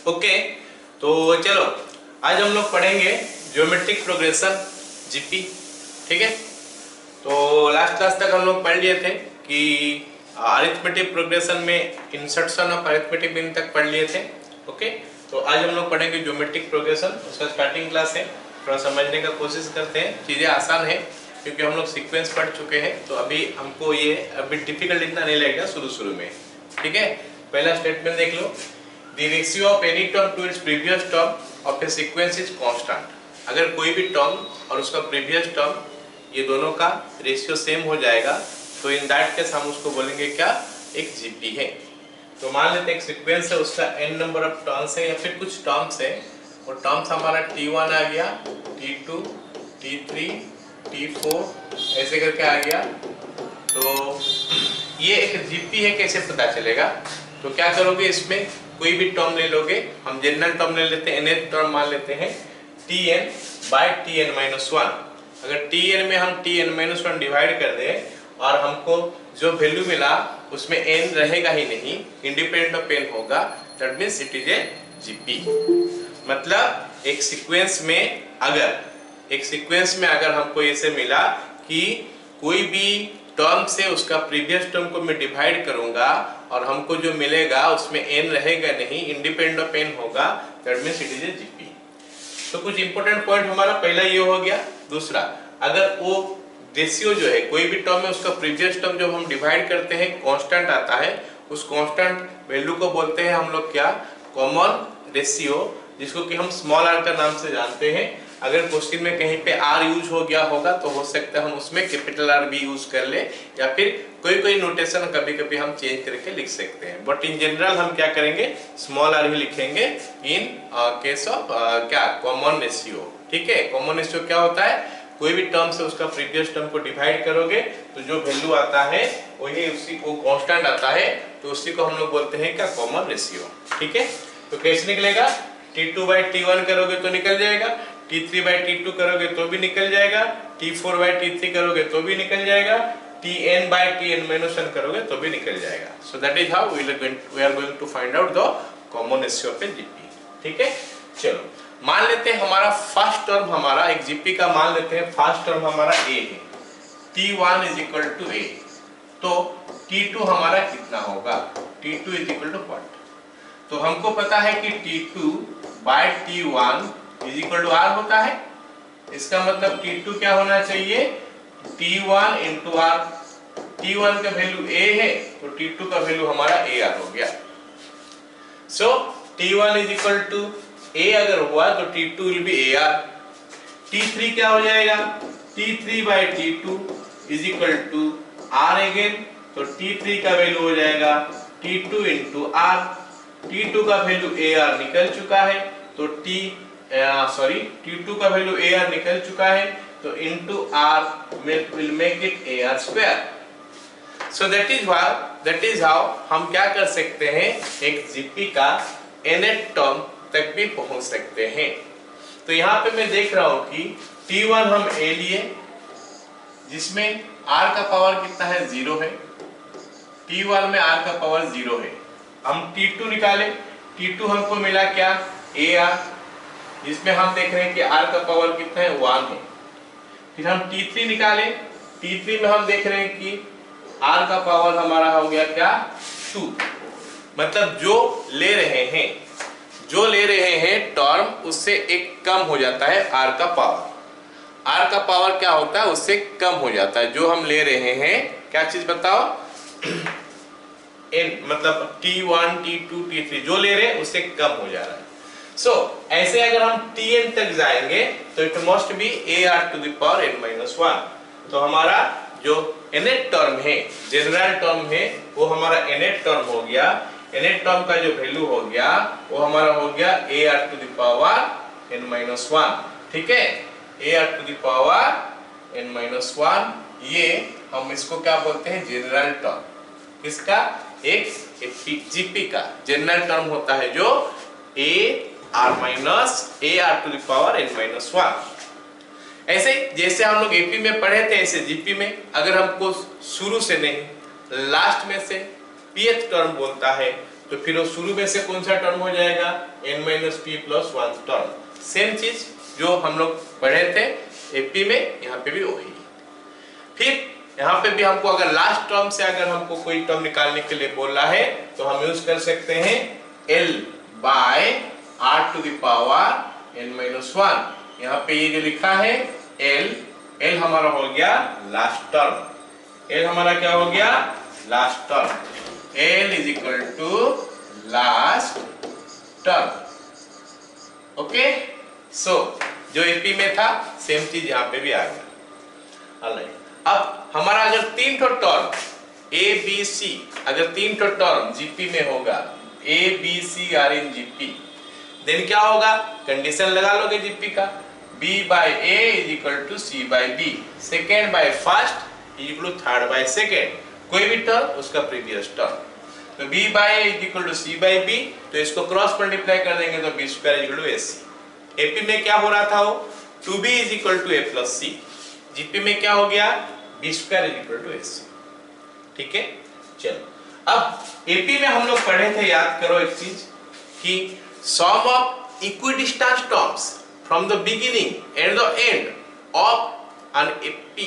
Okay, तो चलो आज हम लोग पढ़ेंगे ज्योमेट्रिक प्रोग्रेशन जीपी। ठीक है, तो लास्ट क्लास तक हम लोग पढ़ लिए थे कि अरिथमेटिक प्रोग्रेशन में इंसर्शन ऑफ अरिथमेटिक मीन तक पढ़ लिए थे। ओके, तो आज हम लोग पढ़ेंगे ज्योमेट्रिक प्रोग्रेशन, उसका स्टार्टिंग क्लास है। थोड़ा समझने का कोशिश करते हैं, चीज़ें आसान है क्योंकि हम लोग सीक्वेंस पढ़ चुके हैं, तो अभी हमको ये अभी डिफिकल्ट इतना नहीं लगेगा शुरू में। ठीक है, पहला स्टेटमेंट देख लो, The ratio of any term to its previous term of a sequence is constant। अगर कोई भी टर्म और उसका प्रीवियस टर्म ये दोनों का रेशियो सेम हो जाएगा तो इन दैट केस हम उसको बोलेंगे क्या, एक जीपी है। तो मान लेते हैं एक सीक्वेंस है, उसका n नंबर ऑफ टर्म्स है या फिर कुछ टर्म्स है, और टर्म्स हमारा t1 आ गया, t2, t3, t4 ऐसे करके आ गया। तो ये एक जीपी है, कैसे पता चलेगा? तो क्या करोगे, इसमें कोई भी टर्म ले लोगे, हम जनरल टर्म ले लेते हैं, nth टर्म मान लेते हैं tn बाय tn-1। अगर tn में हम tn-1 डिवाइड कर दें और हमको जो वैल्यू मिला उसमें n रहेगा ही नहीं, इंडिपेंडेंट ऑफ n होगा, that means it is a GP. मतलब एक सीक्वेंस में अगर हमको ऐसे मिला कि कोई भी टर्म से उसका प्रीवियस टर्म को मैं डिवाइड करूंगा और हमको जो मिलेगा उसमें n रहेगा नहीं, इंडिपेंडेंट ऑफ n होगा, that means it is a GP. तो कुछ इंपॉर्टेंट पॉइंट हमारा पहला ये हो गया। दूसरा, अगर वो रेशियो जो है कोई भी टर्म है उसका प्रीवियस टर्म जब हम डिवाइड करते हैं कांस्टेंट आता है, उस कांस्टेंट वैल्यू को बोलते हैं हम लोग क्या, कॉमन रेशियो, जिसको कि हम स्मॉल r का नाम से जानते हैं। अगर क्वेश्चन में कहीं पे r यूज हो गया होगा तो हो सकता है हम उसमें कैपिटल R भी यूज कर ले, या फिर कोई नोटेशन कभी हम चेंज करके लिख सकते हैं, बट इन जनरल हम क्या करेंगे, स्मॉल r ही लिखेंगे इन केस ऑफ क्या, कॉमन रेशियो। ठीक है, कॉमन रेशियो क्या होता है, कोई भी टर्म से उसका प्रीवियस टर्म को डिवाइड करोगे तो जो वैल्यू आता है वही उसी को कांस्टेंट आता है, तो उसी को हम लोग बोलते हैं क्या, कॉमन रेशियो। ठीक है, तो कैसे निकलेगा, t2 बाय t1 करोगे तो निकल जाएगा, t3 बाय t2 करोगे तो भी निकल जाएगा, t4 बाय t3 करोगे तो भी निकल जाएगा, tn बाय tn-1 करोगे तो भी निकल जाएगा। So that is how we are going to find out the common ratio of a GP. ठीक है, चलो मान लेते हैं हमारा फर्स्ट टर्म, हमारा एक जीपी का मान लेते हैं फर्स्ट टर्म हमारा a है, t1 is equal to a। तो t2 हमारा कितना होगा, t2 is equal to what? तो हमको पता है कि t2 by t1 is equal to r होता है। इसका मतलब t2 क्या होना चाहिए, t1 इंटू r। t1 का वैल्यू a है तो t2 का वैल्यू हमारा ar हो गया। So t1 is equal to a अगर हुआ तो t2 will be ar। t3 क्या हो जाएगा, t3 by t2 is equal to r अगेन, तो t3 का वैल्यू हो जाएगा t2 इंटू r। t2 का वैल्यू ar निकल चुका है, तो t2 का वैल्यू ar निकल चुका है, तो into r will make it ar square। So that is how हम क्या कर सकते हैं, एक जीपी का nth टर्म तक भी पहुंच सकते हैं। तो यहाँ पे मैं देख रहा हूँ कि t1 हम a लिए, जिसमें r का पावर कितना है, 0 है। t1 में r का पावर 0 है। हम t2 निकाले, t2 हमको मिला क्या, ar, जिसमें हम देख रहे हैं कि r का पावर कितना है, 1 है। फिर हम t3 निकाले, t3 में हम देख रहे हैं कि r का पावर हमारा हो गया क्या, 2। मतलब जो ले रहे हैं टर्म, उससे एक कम हो जाता है r का पावर। r का पावर क्या होता है, उससे कम हो जाता है। जो हम ले रहे हैं, क्या चीज बताओ, n मतलब t1, t2, t3 जो ले रहे हैं उससे कम हो जा रहा है। सो ऐसे अगर हम tn तक जाएंगे तो it must be ar to the power n-1। तो हमारा जो nth टर्म है, जनरल टर्म है, वो हमारा nth टर्म हो गया। nth टर्म का जो वैल्यू हो गया वो हमारा हो गया ar to the power n-1। ठीक है, ar to the power n-1, ये हम इसको क्या बोलते हैं, जनरल टर्म। इसका एक जीपी का जनरल टर्म होता है जो ar to the power n-1। ऐसे जैसे हम लोग एपी में पढ़े थे, ऐसे जीपी में अगर हमको शुरू से नहीं लास्ट में से pth टर्म बोलता है तो फिर वो शुरू में से कौन सा टर्म हो जाएगा, n minus P plus 1 term. Same चीज जो हम लोग पढ़े थे एपी में, यहाँ पे भी वही। फिर यहाँ पे भी हमको अगर लास्ट टर्म से अगर हमको कोई टर्म निकालने के लिए बोला है तो हम यूज कर सकते हैं L by R to the power n minus 1। यहाँ पे ये जो लिखा है L हमारा हो गया लास्ट टर्म, L हमारा क्या हो गया, last term. L is equal to last term. Okay, so जो एपी में था सेम चीज यहाँ पे भी आ गया। ऑलराइट, अब हमारा अगर तीन ठो टर्म ए बी सी, अगर तीन ठो टर्म जीपी में होगा, A B C are in GP, then क्या होगा, कंडीशन लगा लोगे जीपी का, b by a is equal to c bye b, second by first is equal to third by second, कोई भी टर्म उसका प्रीवियस टर्म। तो b by a is equal to c bye b, तो इसको cross multiply कर देंगे तो b square is equal to ac। AP में क्या हो रहा था वो 2b is equal to a plus c, GP में क्या हो गया b square is equal to ac। ठीक है, चलो अब एपी में हम लोग पढ़े थे, याद करो एक चीज कि sum of equidistance terms from the beginning and the end of an AP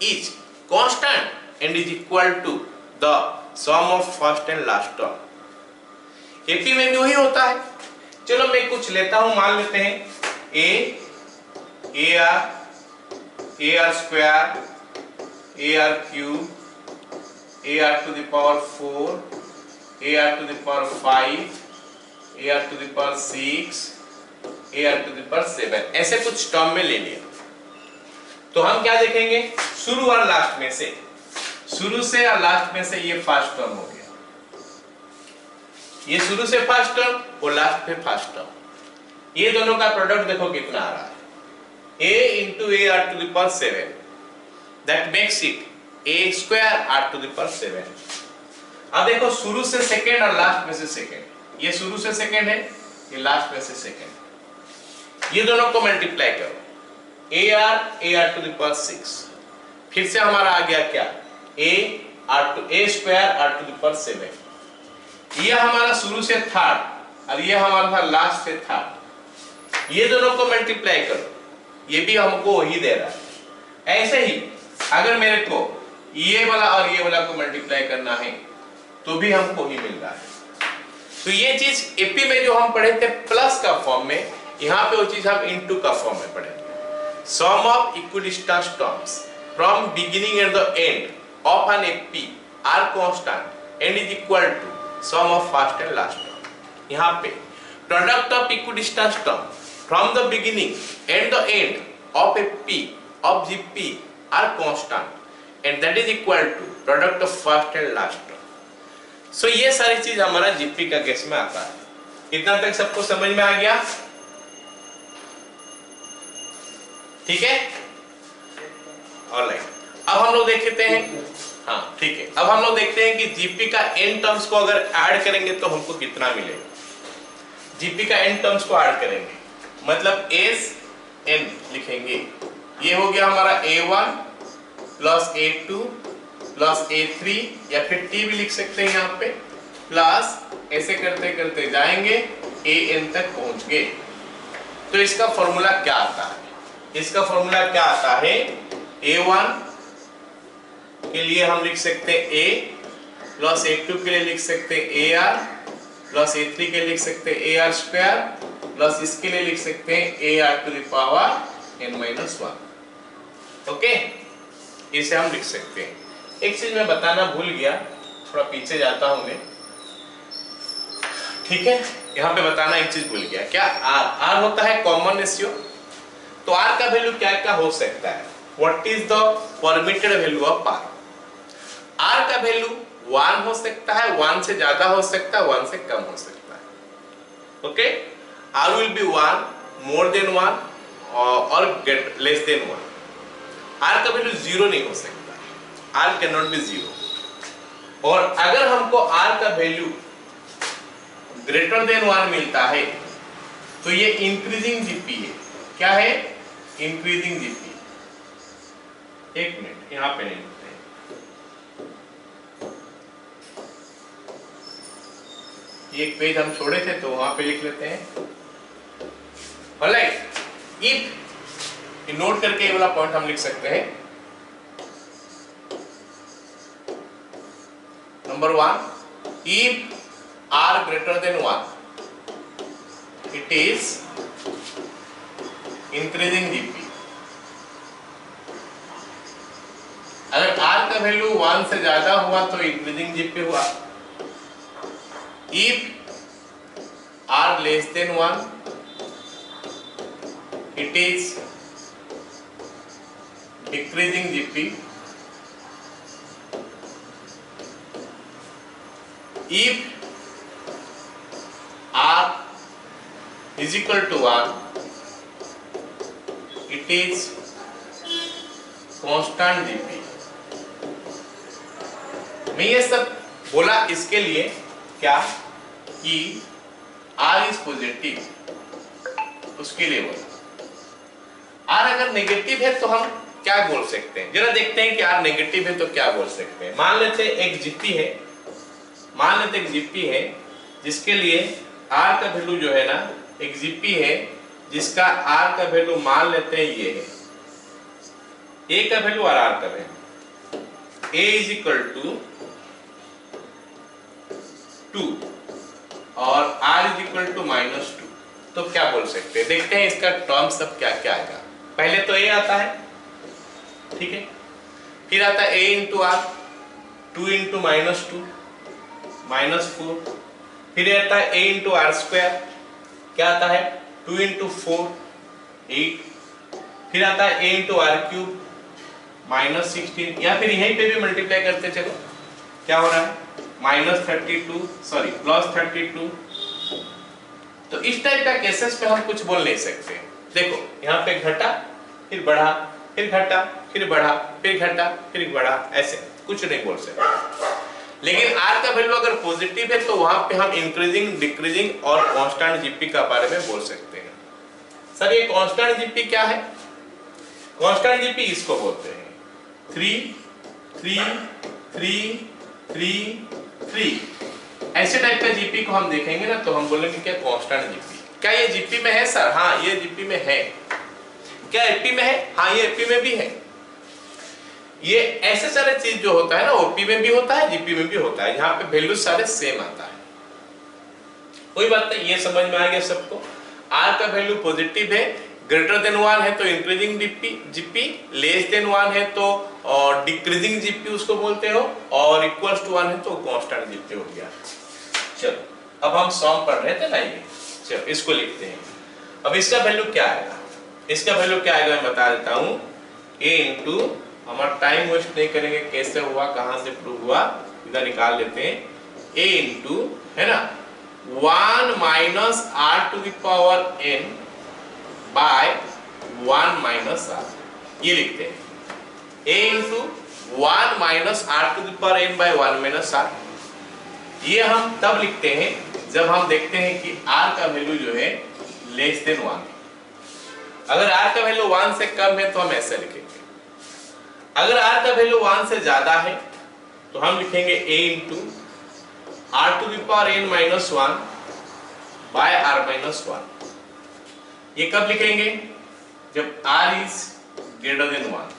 is constant and is equal to the sum of first and last term। AP में भी वही होता है। चलो मैं कुछ लेता हूं, मान लेते हैं AR square, AR cube, AR to the power 4, AR to the power 5, AR to the power 6, AR to the power 7, ऐसे कुछ टर्म में ले लिया। तो हम क्या देखेंगे, शुरू और लास्ट में से, शुरू से और लास्ट में से ये फर्स्ट टर्म हो गया, ये शुरू से फर्स्ट टर्म और लास्ट पे फर्स्ट टर्म, ये दोनों का प्रोडक्ट देखो कितना आ रहा है, a into AR to the power 7, that makes it a square R to the power 7। अब देखो शुरू से सेकेंड और लास्ट में से सेकेंड, ये शुरू से सेकेंड है, ये लास्ट में से सेकेंड, ये दोनों को मल्टीप्लाई करो, AR टू द पावर 6, फिर से हमारा आ गया क्या, A square R to the power 7, ये हमारा शुरू से थर्ड और ये हमारा था लास्ट से थर्ड, ये दोनों को मल्टीप्लाई करो, ये भी हमको वही दे रहा है। ऐसे ही अगर मेरे को ये वाला और ये वाला को मल्टीप्लाई करना है तो भी हमको ही मिल रहा है। तो ये चीज एपी में जो हम पढ़े थे प्लस का फॉर्म में, यहाँ पे वो चीज हम इनटू का फॉर्म में पढ़ेंगे। Sum of equidistance terms from beginning and the end of an AP are constant and is equal to sum of first and last term. यहाँ पे product of equidistance term from the beginning and the end of AP of GP are constant and that is equal to product of first and last term. So ये सारी चीज हमारा GP का case में आता है। इतना तक सबको समझ में आ गया? ठीक है, ऑलराइट। अब हम लोग देखते हैं, हाँ ठीक है, अब हम लोग देखते हैं कि जीपी का एन टर्म्स को अगर ऐड करेंगे तो हमको कितना मिलेगा। जीपी का एन टर्म्स को ऐड करेंगे मतलब एस एन लिखेंगे, ये हो गया हमारा A1 plus A2 plus A3 या फिर T भी लिख सकते हैं यहाँ पे, प्लस ऐसे करते करते जाएंगे AN तक पहुंच गए। तो इसका फॉर्मूला क्या आता है? इसका फॉर्मूला क्या आता है, A1 के लिए हम लिख सकते हैं A प्लस A2 के लिए लिख सकते हैं AR प्लस A3 के लिए लिख सकते हैं AR स्क्वायर प्लस इसके लिए लिख सकते हैं AR to the power n-1। Okay, इसे हम लिख सकते हैं। एक चीज मैं बताना भूल गया, थोड़ा पीछे जाता हूं मैं, ठीक है, यहाँ पे बताना एक चीज भूल गया, क्या R होता है कॉमन रेशियो। तो R का वैल्यू क्या क्या हो सकता है, what is the permitted value of R? R का वैल्यू 1 हो सकता है, 1 से ज्यादा हो सकता है, 1 से कम हो सकता है। Okay, R will be 1 more than 1 और get less than 1। R का वैल्यू 0 नहीं हो सकता, R cannot be 0। और अगर हमको R का वैल्यू ग्रेटर देन 1 मिलता है तो ये इंक्रीजिंग जीपी है। क्या है? Increasing GP. एक मिनट यहाँ पे नहीं लिखते हैं, ये एक पेज हम छोड़े थे तो वहां पे लिख लेते हैं। ऑलराइट, इफ नोट करके ये वाला पॉइंट हम लिख सकते हैं। Number 1, if r greater than 1 it is increasing GP। अगर r का वैल्यू 1 से ज्यादा हुआ तो इंक्रीजिंग GP हुआ। If r less than 1 it is decreasing GP। if r is equal to 1 it is constant GP। मैं ये सब बोला इसके लिए क्या कि r इज पॉजिटिव, उसके लिए बोला। r अगर नेगेटिव है तो हम क्या बोल सकते हैं, जरा देखते हैं कि r नेगेटिव है तो क्या बोल सकते हैं। मान लेते एक जीपी है, जिसके लिए r का वैल्यू जो है ना, एक जीपी है जिसका r का वैल्यू मान लेते हैं ये है, a का वैल्यू और r का value, a is equal to 2 और r इज इक्वल टू -2, तो क्या बोल सकते हैं, देखते हैं इसका टर्म सब क्या क्या आएगा। पहले तो a आता है, ठीक है, फिर आता है a इंटू r, 2 इंटू -2 -4, फिर आता है a इंटू r स्क्वायर, क्या आता है 2 इंटू 4 8, फिर आता है a इंटू r क्यूब -16, या फिर यहीं पे भी मल्टीप्लाई करते चलो, क्या हो रहा है +32। तो इस टाइप का केसेस में हम कुछ बोल नहीं सकते। देखो यहाँ पे घटा फिर बढ़ा, फिर घटा फिर बढ़ा, फिर घटा फिर बढ़ा, ऐसे कुछ नहीं बोल सकते। लेकिन r का वैल्यू अगर पॉजिटिव है तो वहां पे हम इंक्रीजिंग, डिक्रीजिंग और कांस्टेंट जीपी का बारे में बोल सकते हैं। सर ये कांस्टेंट जीपी क्या है? कांस्टेंट जीपी इसको बोलते हैं 3 3 3 3 3। ऐसे टाइप का जीपी को हम देखेंगे ना तो हम बोलेंगे क्या कांस्टेंट जीपी। क्या ये जीपी में है सर? हाँ ये जीपी में है। क्या एपी में है? हाँ ये एपी में भी है। ये ऐसे सारे चीज जो होता है ना, ओपी में भी होता है, जीपी में भी होता है, यहाँ पे वैल्यू सारे सेम आता है। कोई बात नहीं, ये समझ में आ गया सबको। आर का वैल्यू पॉजिटिव है, ग्रेटर देन 1 है तो इंक्रीजिंग जीपी, लेस देन 1 है तो डिक्रीजिंग जीपी उसको बोलते हो, और इक्वल्स टू 1 है तो कांस्टेंट जीपी हो गया। चलो अब हम सम पढ़ रहे थे ना, ये चलो इसको लिखते हैं। अब इसका वैल्यू क्या आएगा? इसका वैल्यू क्या आएगा मैं बता देता हूँ। a इंटू, हमारा टाइम वेस्ट नहीं करेंगे, कैसे हुआ कहां से प्रूव हुआ इधर निकाल लेते हैं। a इंटू है ना 1 minus r to the power n by 1 minus r, ये लिखते हैं। a into 1 minus r to the power n by 1 minus r, ये हम तब लिखते हैं जब हम देखते हैं कि r का वैल्यू जो है लेस देन 1। अगर r का वैल्यू 1 से कम है तो हम ऐसे लिखेंगे। अगर r का वैल्यू 1 से ज्यादा है तो हम लिखेंगे a into r to the power n minus 1 by r minus 1। ये कब लिखेंगे? जब r इज ग्रेटर देन 1।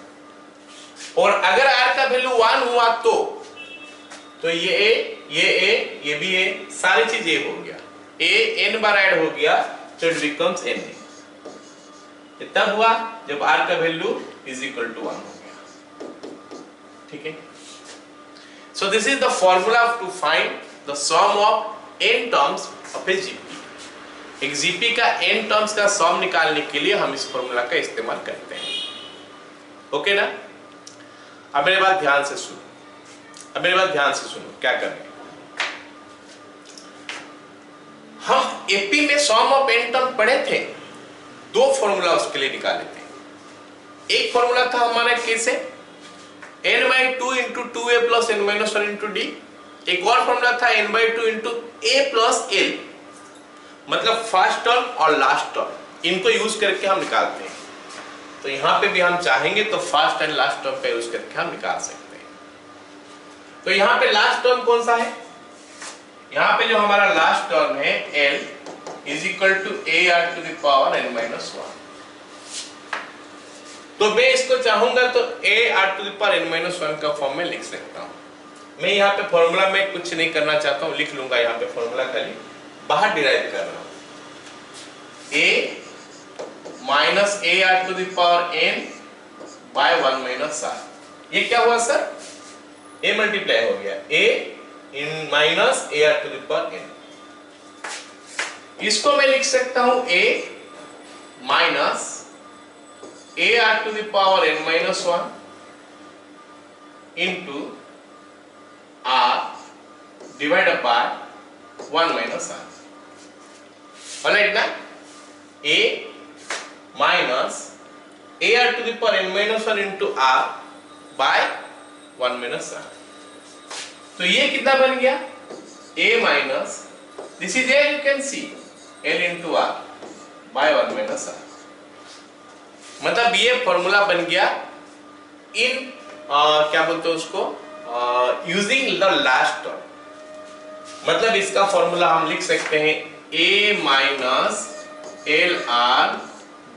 और अगर r का वैल्यू 1 हुआ तो ये a, ये भी a, सारी चीज a हो गया, a n बार ऐड हो गया तो इट बिकम्स n। तब हुआ जब r का वैल्यू इज इक्वल टू 1 हो गया। ठीक है, so this is the formula to find the sum of n terms of a GP. एक जीपी का n टर्म्स का सम निकालने के लिए हम इस फॉर्मूला का इस्तेमाल करते हैं। ओके ना? अब मेरे बात ध्यान से सुनो, क्या करें हम। एपी में सम ऑफ n टर्म पढ़े थे, दो फॉर्मूला उसके लिए निकाले थे। एक फॉर्मूला था हमारा कैसे, n/2 into 2a plus n minus 1 into d। एक और फॉर्मूला था n/2 into a plus l, मतलब फर्स्ट टर्म और लास्ट टर्म, इनको यूज करके हम निकालते हैं। तो यहां पे भी हम चाहेंगे तो फर्स्ट एंड लास्ट टर्म पे यूज करके हम निकाल सकते हैं। तो यहां पे लास्ट टर्म कौन सा है? यहाँ पे जो हमारा लास्ट टर्म है L is equal to AR to the power n minus 1। तो मैं इसको चाहूंगा तो AR to the power n minus 1 का फॉर्म में लिख सकता हूँ। मैं यहाँ पे फॉर्मूला में कुछ नहीं करना चाहता हूँ, लिख लूंगा यहाँ पे फॉर्मूला खाली बाहर डिराइव कर रहा हूँ। A minus AR to the power n by 1 minus R। ये क्या हुआ सर? A मल्टीप्लाई हो गया A in minus AR to the power n। इसको मैं लिख सकता हूं A minus AR to the power n minus 1 into R divided by 1 minus R। Alright ना? A minus AR to the power n minus 1 into R by 1 minus R। तो ये कितना बन गया? A minus this is you can see L into R by 1 minus R। मतलब ये formula बन गया इन क्या बोलते हैं उसको, यूजिंग द लास्ट टर्म। मतलब इसका फॉर्मूला हम लिख सकते हैं A minus LR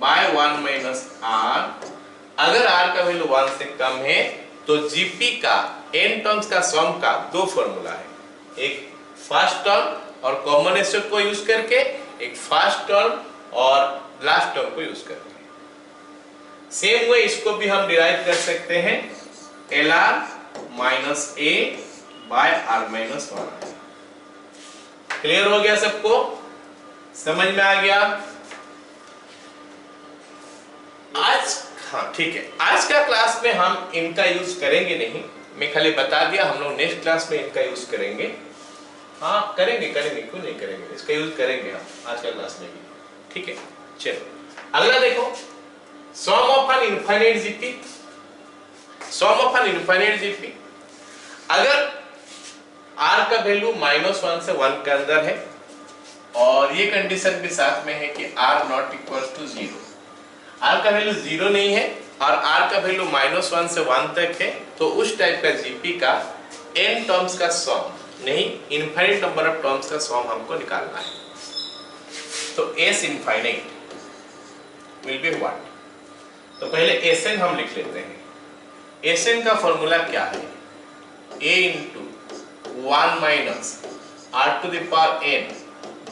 by 1 minus R। अगर R का वैल्यू 1 से कम है तो GP का n टर्म्स का सम का दो फॉर्मूला है, एक फर्स्ट टर्म और कॉम्बिनेशन को यूज करके, एक फर्स्ट टर्म और लास्ट टर्म को यूज करके। सेम वे इसको भी हम डिराइव कर सकते हैं LR minus A by R minus 1। Clear हो गया सबको? समझ में आ गया? आज हाँ ठीक है, आज का क्लास में हम इनका यूज करेंगे नहीं, मैं खाली बता दिया, हम लोग नेक्स्ट क्लास में इनका यूज करेंगे। हाँ करेंगे, क्यों नहीं करेंगे, इसका यूज करेंगे हम आज का क्लास में भी। ठीक है, चलो अगला देखो, sum of an infinite GP. Sum of an infinite GP अगर R का वैल्यू -1 से 1 के अंदर है और ये कंडीशन भी साथ में है कि R not equal to 0। R का वैल्यू 0 नहीं है और R का वैल्यू -1 से 1 तक है, तो उस टाइप का जीपी का n टर्म्स का सम नहीं, इनफाइनाइट नंबर ऑफ टर्म्स का सम हमको निकालना है। तो S infinite will be what? तो पहले Sn हम लिख लेते हैं। Sn का फॉर्मूला क्या है? A into 1 minus R to the power n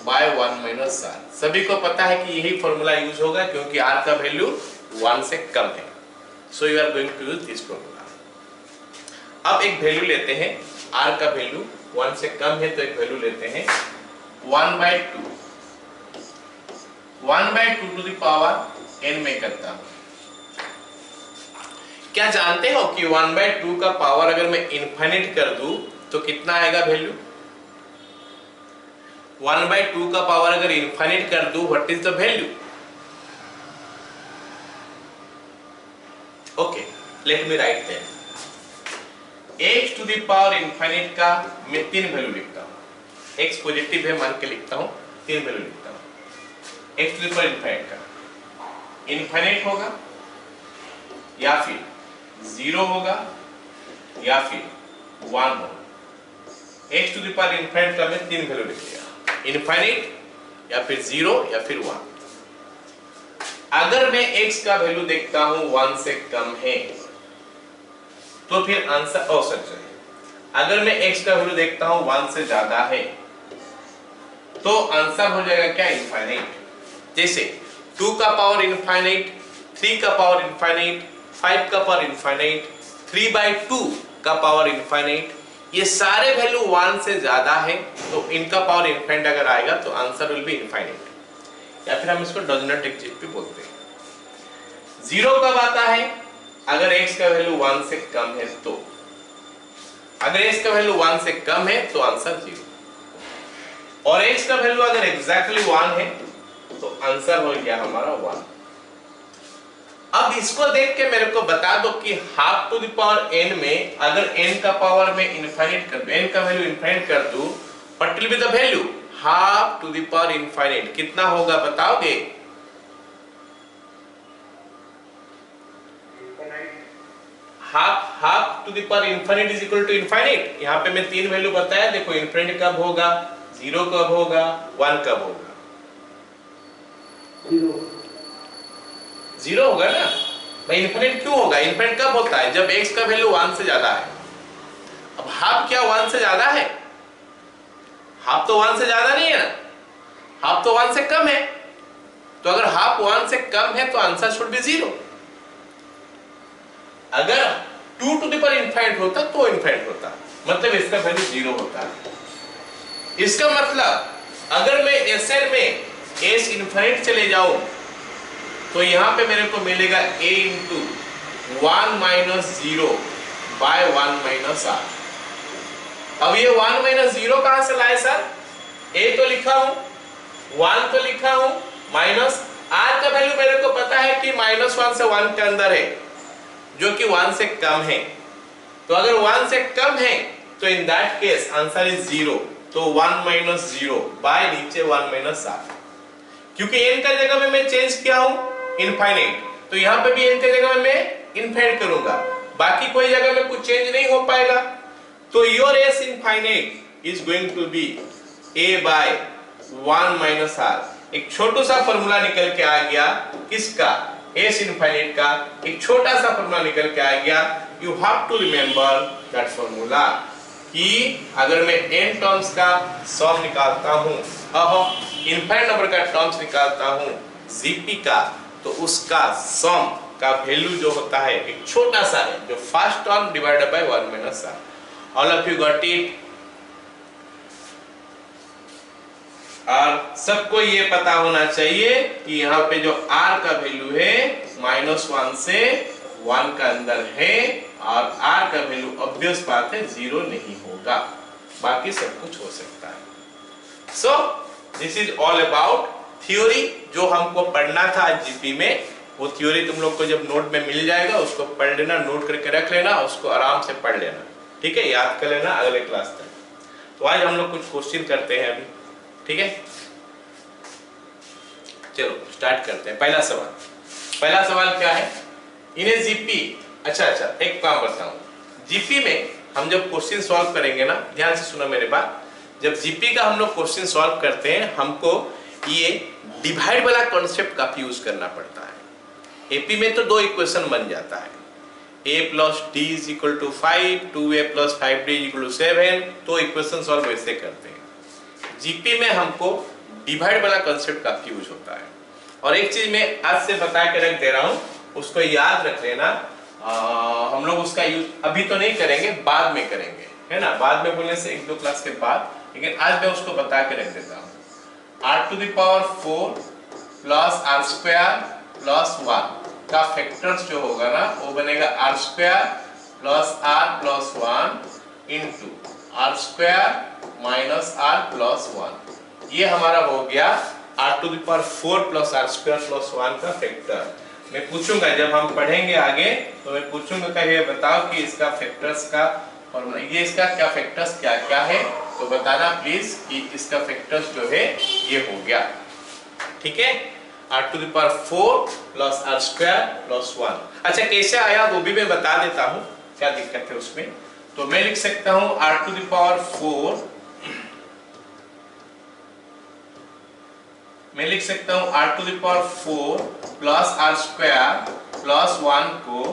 by 1 minus R। सभी को पता है कि यही फॉर्मूला यूज होगा क्योंकि R का वैल्यू 1 से कम है, so you are going to use this formula. अब एक वैल्यू लेते हैं, R का वैल्यू 1 से कम है तो एक वैल्यू लेते हैं 1/2। 1/2 टू द पावर n में करता हूं। क्या जानते हो कि 1/2 का पावर अगर मैं इनफाइनाइट कर दूं तो कितना आएगा वैल्यू? 1/2 का पावर अगर इनफाइनाइट कर दूं, what is the value? Okay, let me write there. x to the power infinite का मैं 3 वैल्यू लिखता हूं। x पॉजिटिव है मान के लिखता हूं, 3 वैल्यू लिखता हूं। x to the power infinite का इनफाइनाइट होगा या फिर 0 होगा या फिर 1 होगा। x to the power infinite का मैं 3 वैल्यू लिख लिया, इनफाइनाइट या फिर 0 या फिर 1। अगर मैं x का वैल्यू देखता हूं 1 से कम है तो फिर आंसर अगर मैं x का वैल्यू देखता हूं 1 से ज्यादा है तो आंसर हो जाएगा क्या? इनफाइनाइट। जैसे 2 का पावर इनफाइनाइट, 3 का पावर इनफाइनाइट, 5 का पावर इनफाइनाइट, 3/2 का पावर इनफाइनाइट, ये सारे वैल्यू 1 से ज्यादा है तो इनका पावर इनफाइनाइट अगर आएगा तो आंसर विल बी इनफाइनाइट, या फिर हम इसको डज नॉट एग्जिस्ट भी बोलते हैं। 0 कब आता है? अगर x का वैल्यू 1 से कम है तो, अगर x का वैल्यू 1 से कम है तो आंसर 0, और x का वैल्यू अगर एग्जैक्टली 1 है तो आंसर हो गया हमारा 1। अब इसको देख के मेरे को बता दो कि half to the power n में अगर n का पावर में इनफाइनाइट कर दूं, n का वैल्यू इनफाइनाइट कर दूं, what will be the value? Half to the power infinite कितना होगा बताओगे? Half to the power infinite is equal to infinite. यहाँ पे मैं 3 वैल्यू बताया, देखो इनफाइनाइट कब होगा? 0 कब होगा, 1 कब होगा? 0 होगा ना भाई। इनफिनिट क्यों होगा? इनफिनिट कब होता है? जब x का वैल्यू 1 से ज्यादा है। अब हाफ क्या 1 से ज्यादा है? हाफ तो 1 से ज्यादा नहीं है ना, हाफ तो 1 से कम है। तो अगर हाफ 1 से कम है तो आंसर शुड बी 0। अगर 2 टू द पावर इनफाइनाइट होता तो इनफाइनाइट होता, मतलब इसका वैल्यू 0 होता है। इसका मतलब अगर मैं Sn में s इनफाइनाइट चले जाऊं तो यहां पे मेरे को मिलेगा a into 1 minus 0 by 1 minus r। अब ये 1 माइनस 0 कहां से लाए सर? a तो लिखा हूं, 1 तो लिखा हूं, माइनस r का वैल्यू मेरे को पता है कि -1 से 1 के अंदर है, जो कि 1 से कम है। तो अगर 1 से कम है तो in that case answer is 0। तो 1 माइनस 0 बाय नीचे 1 माइनस r। क्योंकि n का जगह में मैं चेंज किया हूं इनफाइनाइट, तो यहां पे भी n की जगह में मैं इनफाइनाइट करूंगा, बाकी कोई जगह में कुछ चेंज नहीं हो पाएगा। तो your s infinite is going to be a by 1 minus r। एक छोटा सा फॉर्मूला निकल के आ गया, किसका? s इनफाइनाइट का एक छोटा सा फॉर्मूला निकल के आ गया। You have to remember that formula कि अगर मैं n टर्म्स का सम निकालता हूं, इनफाइनाइट नंबर का टर्म्स निकालता हूं Gp का, तो उसका सम का वैल्यू जो होता है एक छोटा सा है, जो first term divided by 1 minus r। All of you got it? और सबको ये पता होना चाहिए कि यहाँ पे जो r का वैल्यू है -1 से 1 का अंदर है, और r का वैल्यू ऑब्वियस बात है 0 नहीं होगा, बाकी सब कुछ हो सकता है। So this is all about theory जो हमको पढ़ना था आज जीपी में। वो थ्योरी तुम लोग को जब नोट में मिल जाएगा उसको पढ़ लेना, नोट करके रख लेना, उसको आराम से पढ़ लेना, ठीक है? याद कर लेना अगले क्लास तक। तो आज हम लोग कुछ क्वेश्चन करते हैं अभी, ठीक है? चलो स्टार्ट करते हैं। पहला सवाल क्या है? इन ए जीपी, अच्छा एक काम बताऊं, जीपी में हम जब क्वेश्चन सॉल्व करेंगे ना, ध्यान से सुनो मेरे बात, जब जीपी का हम लोग क्वेश्चन सॉल्व करते हैं हमको ये डिवाइड वाला कॉन्सेप्ट काफी यूज करना पड़ता है। एपी में तो 2 इक्वेशन बन जाता है, a plus d is equal to 5, 2a plus 5d is equal to 7, तो इक्वेशन सॉल्व वैसे करते हैं। जीपी में हमको डिवाइड वाला कॉन्सेप्ट काफी यूज होता है। और एक चीज मैं आज से बता के रख दे रहा हूं, उसको याद रख लेना। हम लोग उसका यूज अभी तो नहीं करेंगे, बाद में करेंगे, है ना? बाद में बोलने से 1-2 क्लास के बाद, लेकिन आज मैं उसको बता के रख देता हूं। r to the power 4 plus r square plus 1 का फैक्टर्स जो होगा ना वो बनेगा r square plus r plus 1 into r square minus r plus 1। ये हमारा हो गया r to the power 4 plus r square plus 1 का फैक्टर। मैं पूछूंगा जब हम पढ़ेंगे आगे, तो मैं पूछूंगा कि ये बताओ कि इसका फैक्टर्स का फॉर्मूला, ये इसका क्या फैक्टर्स क्या क्या है, तो बताना प्लीज कि इसका फैक्टर्स जो है ये हो गया, ठीक है? r to the power 4 plus r square plus 1। अच्छा कैसे आया वो भी मैं बता देता हूं, क्या दिक्कत है उसमें। तो मैं लिख सकता हूं r टू द पावर 4, मैं लिख सकता हूं r to the power 4 plus r square plus 1 को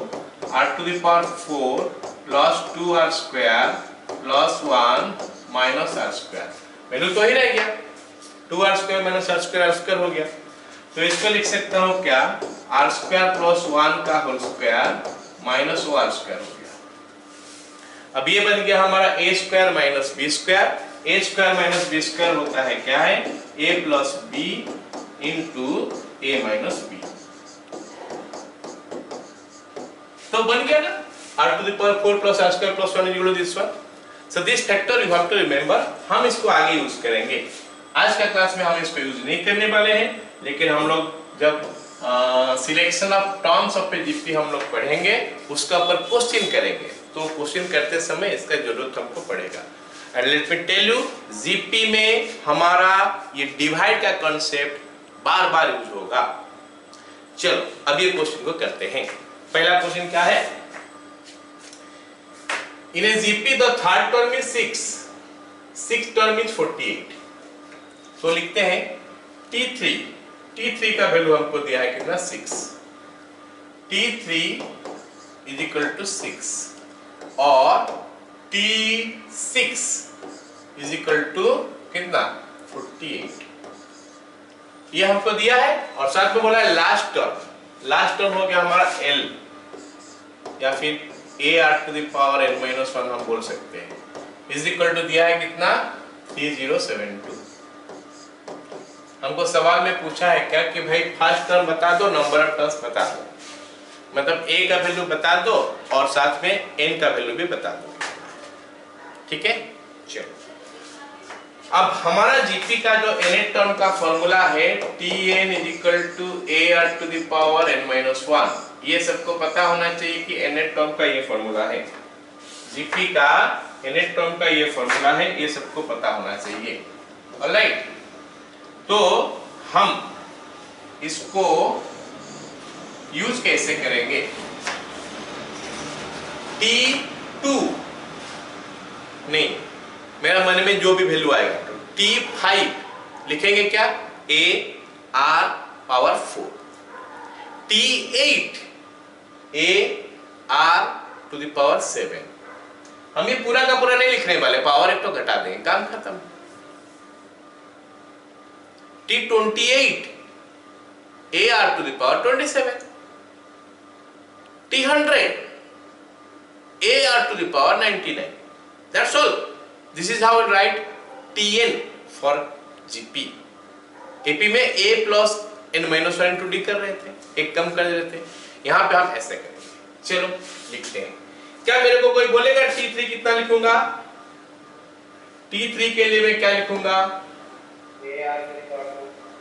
r to the power 4 plus 2r square plus 1 minus r square. Value तो ही रह गया, 2r square minus r square हो गया। तो इसको लिख सकता हूं क्या, r स्क्वायर प्लस 1 का whole square minus r square हो गया। अब ये बन गया हमारा a square minus b square. a square minus b square होता है क्या है, a plus b into a minus b। तो बन गया ना r to the power 4 plus r square plus 1 is equal to this one. So this factor you have to remember. हम इसको आगे यूज करेंगे, आज का क्लास में हम इसको यूज नहीं करने वाले हैं, लेकिन हम लोग जब selection of terms of GP हम लोग पढ़ेंगे उसका ऊपर क्वेश्चन करेंगे, तो क्वेश्चन करते समय इसका जरूरत हमको पड़ेगा। And let me tell you, GP में हमारा ये डिवाइड का कॉन्सेप्ट बार बार यूज होगा। चलो अब ये क्वेश्चन को करते हैं। पहला क्वेश्चन क्या है, in a GP the third term is 6, six term is 48। तो लिखते हैं T3, T3 का वैल्यू हमको दिया है कितना 6, T3 इज इक्वल टू 6 और T6 इज इक्वल टू कितना 48, ये हमको दिया है। और साथ में बोला है लास्ट टर्म हो गया हमारा L या फिर AR⁴n-1 हम बोल सकते हैं, इज इक्वल टू दिया है कितना 3072। हमको सवाल में पूछा है क्या कि भाई फर्स्ट टर्म बता दो, नंबर ऑफ टर्म्स बता दो, मतलब A का वैल्यू बता दो और साथ में N का वैल्यू भी बता दो, ठीक है। चलो अब हमारा जीपी का जो nth टर्म का फॉर्मूला है Tn is equal to AR⁴n-1, ये सबको पता होना चाहिए कि nth टर्म का ये फॉर्मूला है, जीपी का nth टर्म का ये फॉर्मूला है, ये सबको पता होना चाहिए। ऑलराइट, तो हम इसको यूज कैसे करेंगे, T2 नहीं, मेरा मन में जो भी वैल्यू आएगा तो T5 लिखेंगे क्या AR⁴, T8 AR⁴7। हम ये पूरा का पूरा नहीं लिखने वाले, पावर एक तो घटा देंगे, काम खत्म। T28 AR⁴27, T100 AR⁴99। That's all. This is how we write Tn for GP। AP में A plus n-1 into D कर रहे थे, एक कम कर रहे थे, यहाँ पे हम ऐसे करेंगे। चलो लिखते हैं। क्या मेरे को कोई बोलेगा T3 कितना लिखूंगा? T3 के लिए मैं क्या लिखूंगा?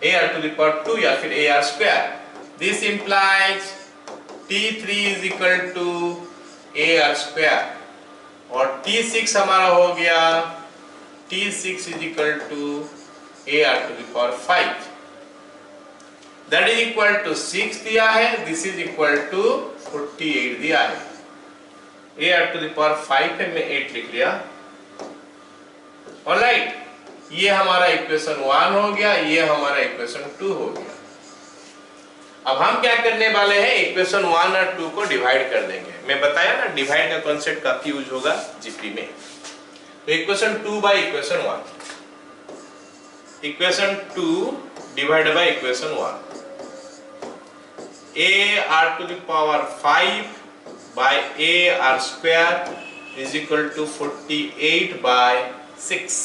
AR⁴2 या फिर AR²। This implies T3 is equal to AR² और T6 हमारा हो गया T6 is equal to AR⁵। That is equal to 6 दिया है, this is equal to 48 दिया है। AR⁵ है, मैं 8 लिख लिया। ऑलराइट, ये हमारा इक्वेशन 1 हो गया, ये हमारा इक्वेशन 2 हो गया। अब हम क्या करने वाले हैं, इक्वेशन 1 और 2 को डिवाइड कर देंगे। मैं बताया ना डिवाइड का कॉन्सेप्ट काफी यूज होगा जीपी में। तो equation 2 by equation 1, equation 2 divide by equation 1, AR⁵ by AR² is equal to 48 by 6।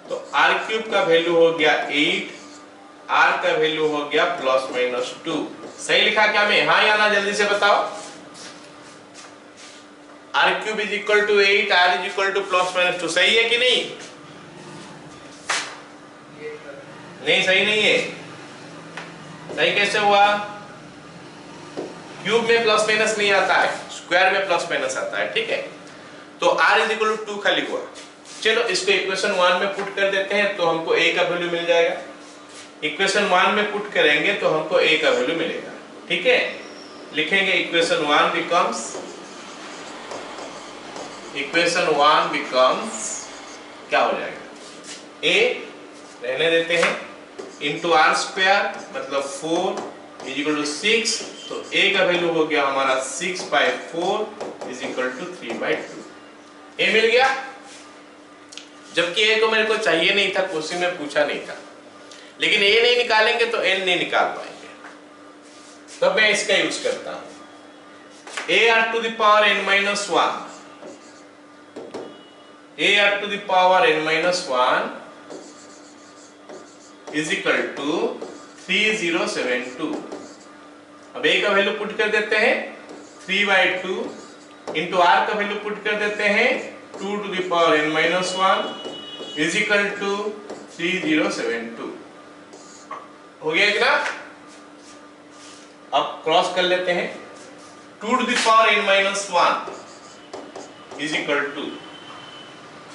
तो R³ का वैल्यू हो गया 8, R का वैल्यू हो गया ±2। सही लिखा क्या मैं? हाँ या ना, जल्दी से बताओ। R³ is equal to 8, R is equal to ±2, सही है कि नहीं? नहीं, सही नहीं है। सही कैसे हुआ? क्यूब में प्लस माइनस नहीं आता है, स्क्वायर में प्लस माइनस आता है, ठीक है। तो R इज इक्वल टू 2 खाली हुआ। चलो इसको इक्वेशन 1 में पुट कर देते हैं तो हमको A का वैल्यू मिल जाएगा। इक्वेशन 1 में पुट करेंगे तो हमको A का वैल्यू मिलेगा, ठीक है। लिखेंगे इक्वेशन 1 बिकम्स क्या हो जाएगा, A रहने देते हैं इंटू R² मतलब 4 इज इक्वल टू 6। तो A का वैल्यू हो गया हमारा 6/4 इज इक्वल टू 3/2। A मिल गया, जबकि A तो मेरे को चाहिए नहीं था, क्वेश्चन में पूछा नहीं था। लेकिन A नहीं निकालेंगे तो N नहीं निकाल पाएंगे, तब मैं इसका यूज करता हूं। AR⁴n-1 is equal to 3072। अब A का वैल्यू पुट कर देते हैं 3/2 इंटू R का वैल्यू पुट कर देते हैं 2⁻n-1 इज इक्वल टू 3072। हो गया कि ना? अब क्रॉस कर लेते हैं। 2⁻n-1 is equal to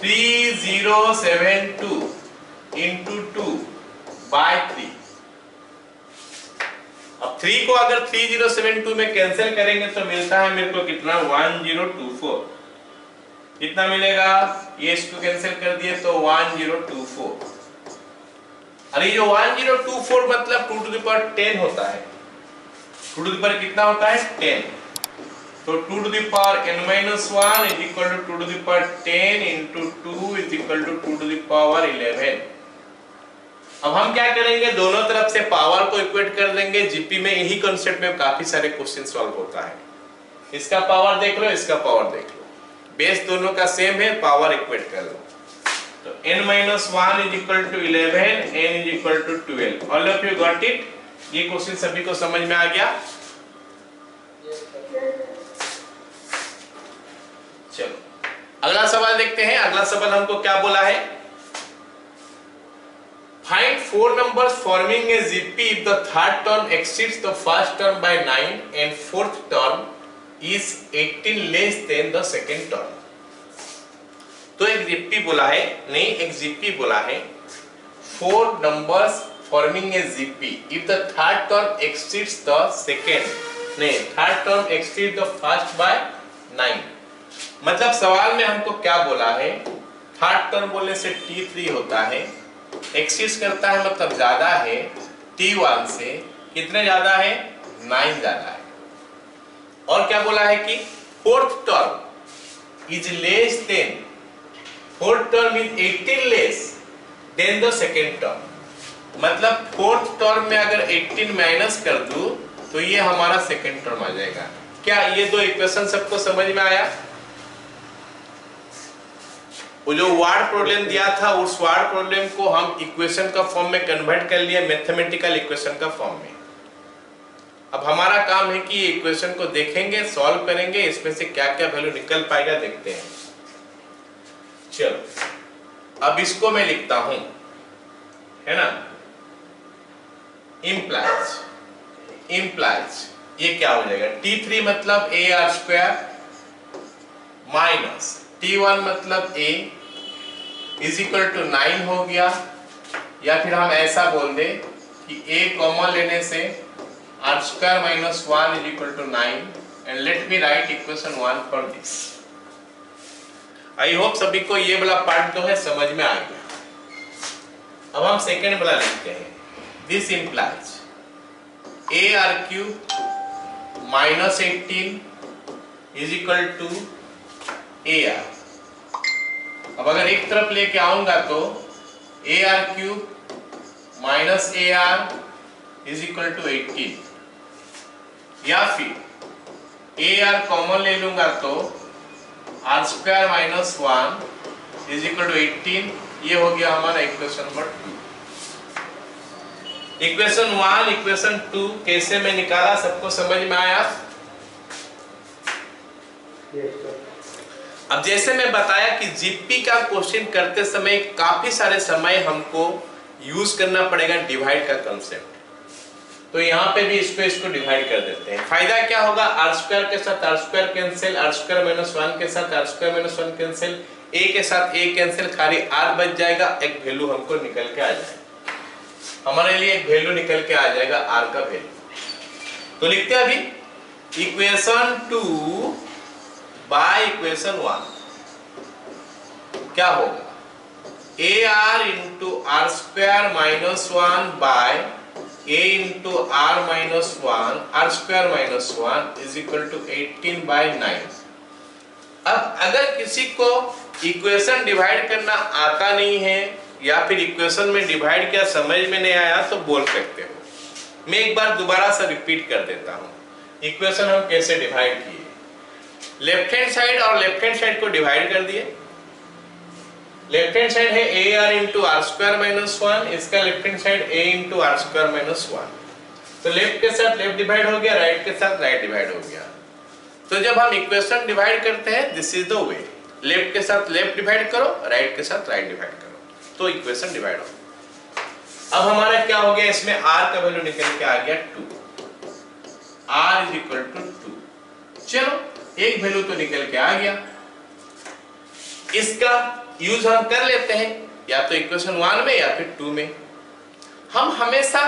3072 into 2/3। अब 3 को अगर 3072 में कैंसिल करेंगे तो मिलता है मेरे को कितना, 1024। कितना मिलेगा? ये इसको कैंसिल कर दिए तो 1024। अरे जो 1024 मतलब 2 to the power 10 होता है। 2 to the power कितना होता है? 10। तो 2 to the power n-1 is equal to 2 to the power 10 into 2 is equal to 2 to the power 11। अब हम क्या करेंगे, दोनों तरफ से पावर को इक्वेट कर देंगे। जीपी में यही कॉन्सेप्ट में काफी सारे क्वेश्चन सॉल्व होता है। इसका पावर देख लो, इसका पावर देख लो, बेस दोनों का सेम है, पावर इक्वेट कर लो। तो n-1 is equal to 11, n is equal to 12। All of you got it? ये क्वेश्चन सभी को समझ में आ गया? चलो अगला सवाल देखते हैं। अगला सवाल हमको क्या बोला है? Find 4 numbers forming a GP if the third term exceeds the first term by 9 and fourth term is 18 less than the second term। तो एक GP बोला है, नहीं एक GP बोला है 4 numbers forming a GP if the third term exceeds the second, नहीं third term exceeds the first by 9। मतलब सवाल में हमको क्या बोला है, थर्ड टर्म बोलने से T3 होता है, एक्सीड करता है मतलब ज्यादा है T1 से। कितने ज्यादा है? 9 ज्यादा है। और क्या बोला है कि fourth term is less than, fourth term is 18 less than the second term. मतलब फोर्थ टर्म में अगर 18 माइनस कर दूं तो ये हमारा सेकेंड टर्म आ जाएगा। क्या ये दो इक्वेशन सबको समझ में आया? वो जो वर्ड प्रॉब्लम दिया था उस वर्ड प्रॉब्लम को हम इक्वेशन का फॉर्म में कन्वर्ट कर लिया, मैथमेटिकल इक्वेशन का फॉर्म में। अब हमारा काम है कि ये इक्वेशन को देखेंगे, सॉल्व करेंगे, इसमें से क्या क्या वैल्यू निकल पाएगा देखते हैं। चलो अब इसको मैं लिखता हूं, है ना, इम्प्लाइज ये क्या हो जाएगा? T3 मतलब AR² माइनस T1 मतलब A इज इक्वल टू 9 हो गया। या फिर हम ऐसा बोल दे कि A कॉमन लेने से R² minus 1 is equal to 9 and let me write equation 1 for this. I hope सभी को ये वाला पार्ट जो है समझ में आ गया। अब हम सेकेंड वाला लिखते हैं। This implies AR³ minus 18 is equal to AR। अब अगर एक तरफ लेके आऊंगा तो AR³ minus AR is equal to 18, या फिर AR कॉमन ले लूंगा तो R² minus 1 is equal to 18। ये हो गया हमारा इक्वेशन नंबर 2। इक्वेशन 1 इक्वेशन 2 कैसे मैं निकाला सबको समझ में आया? अब जैसे मैं बताया कि जीपी का क्वेश्चन करते समय काफी सारे समय हमको यूज करना पड़ेगा डिवाइड का कंसेप्ट। तो यहाँ पे भी इसको डिवाइड कर देते हैं। फायदा क्या होगा? R² के साथ R² कैंसिल, R² माइनस 1 के साथ R² माइनस 1 कैंसिल, A के साथ A कैंसिल, खाली R बच जाएगा। एक वैल्यू हमको निकल के आ जाएगा, हमारे लिए एक वैल्यू निकल के आ जाएगा R का वैल्यू। तो लिखते हैं अभी इक्वेशन 2 बाय इक्वेशन 1 क्या होगा? AR into R² minus 1 by A into R minus 1 R² minus 1 is equal to 18 by 9। अब अगर किसी को इक्वेशन डिवाइड करना आता नहीं है या फिर इक्वेशन में डिवाइड किया समझ में नहीं आया तो बोल सकते हो। मैं एक बार दोबारा से रिपीट कर देता हूं। इक्वेशन हम कैसे डिवाइड किए? लेफ्ट हैंड साइड और लेफ्ट हैंड साइड को डिवाइड कर दिए। लेफ्ट हैंड साइड है AR इंटू R² माइनस 1, इसका left hand side A into R² minus 1। तो लेफ्ट के साथ लेफ्ट डिवाइड हो गया, राइट के साथ राइट डिवाइड हो गया। तो जब हम इक्वेशन डिवाइड करते हैं this is the way, left के साथ लेफ्ट डिवाइड करो, राइट के साथ राइट डिवाइड करो, तो इक्वेशन डिवाइड हो। अब हमारा क्या हो गया? इसमें R का वैल्यू निकल के आ गया 2, R इज इक्वल टू 2। चलो एक वैल्यू तो निकल के आ गया, इसका यूज हम कर लेते हैं या तो इक्वेशन 1 में या फिर 2 में। हम हमेशा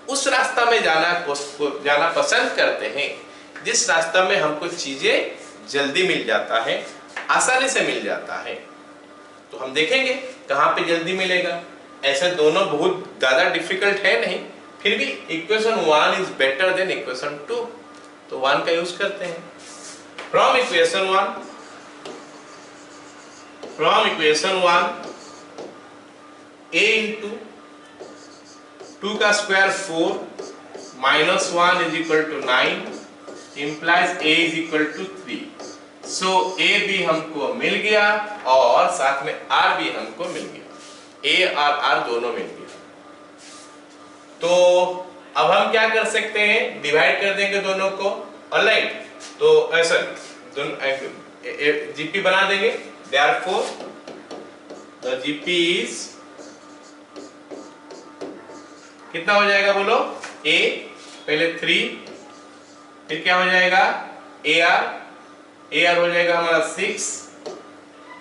उस रास्ता में जाना पसंद करते हैं जिस रास्ता में हमको चीजें जल्दी मिल जाता है, आसानी से मिल जाता है। तो हम देखेंगे कहां पे जल्दी मिलेगा। ऐसे दोनों बहुत ज्यादा डिफिकल्ट है नहीं, फिर भी equation 1 is better than equation 2, तो 1 का यूज करते हैं। फ्रॉम इक्वेशन 1 a इंटू 2 का square 4 minus 1 is equal to 9 implies a is equal to 3। So a भी हमको मिल गया और साथ में r भी हमको मिल गया, a और r दोनों मिल गया। तो अब हम क्या कर सकते हैं, डिवाइड कर देंगे दोनों को, ऑलराइट। तो ऐसा जीपी बना देंगे, देयरफॉर द जीपी इज कितना हो जाएगा बोलो, a पहले 3, फिर क्या हो जाएगा AR हो जाएगा हमारा 6,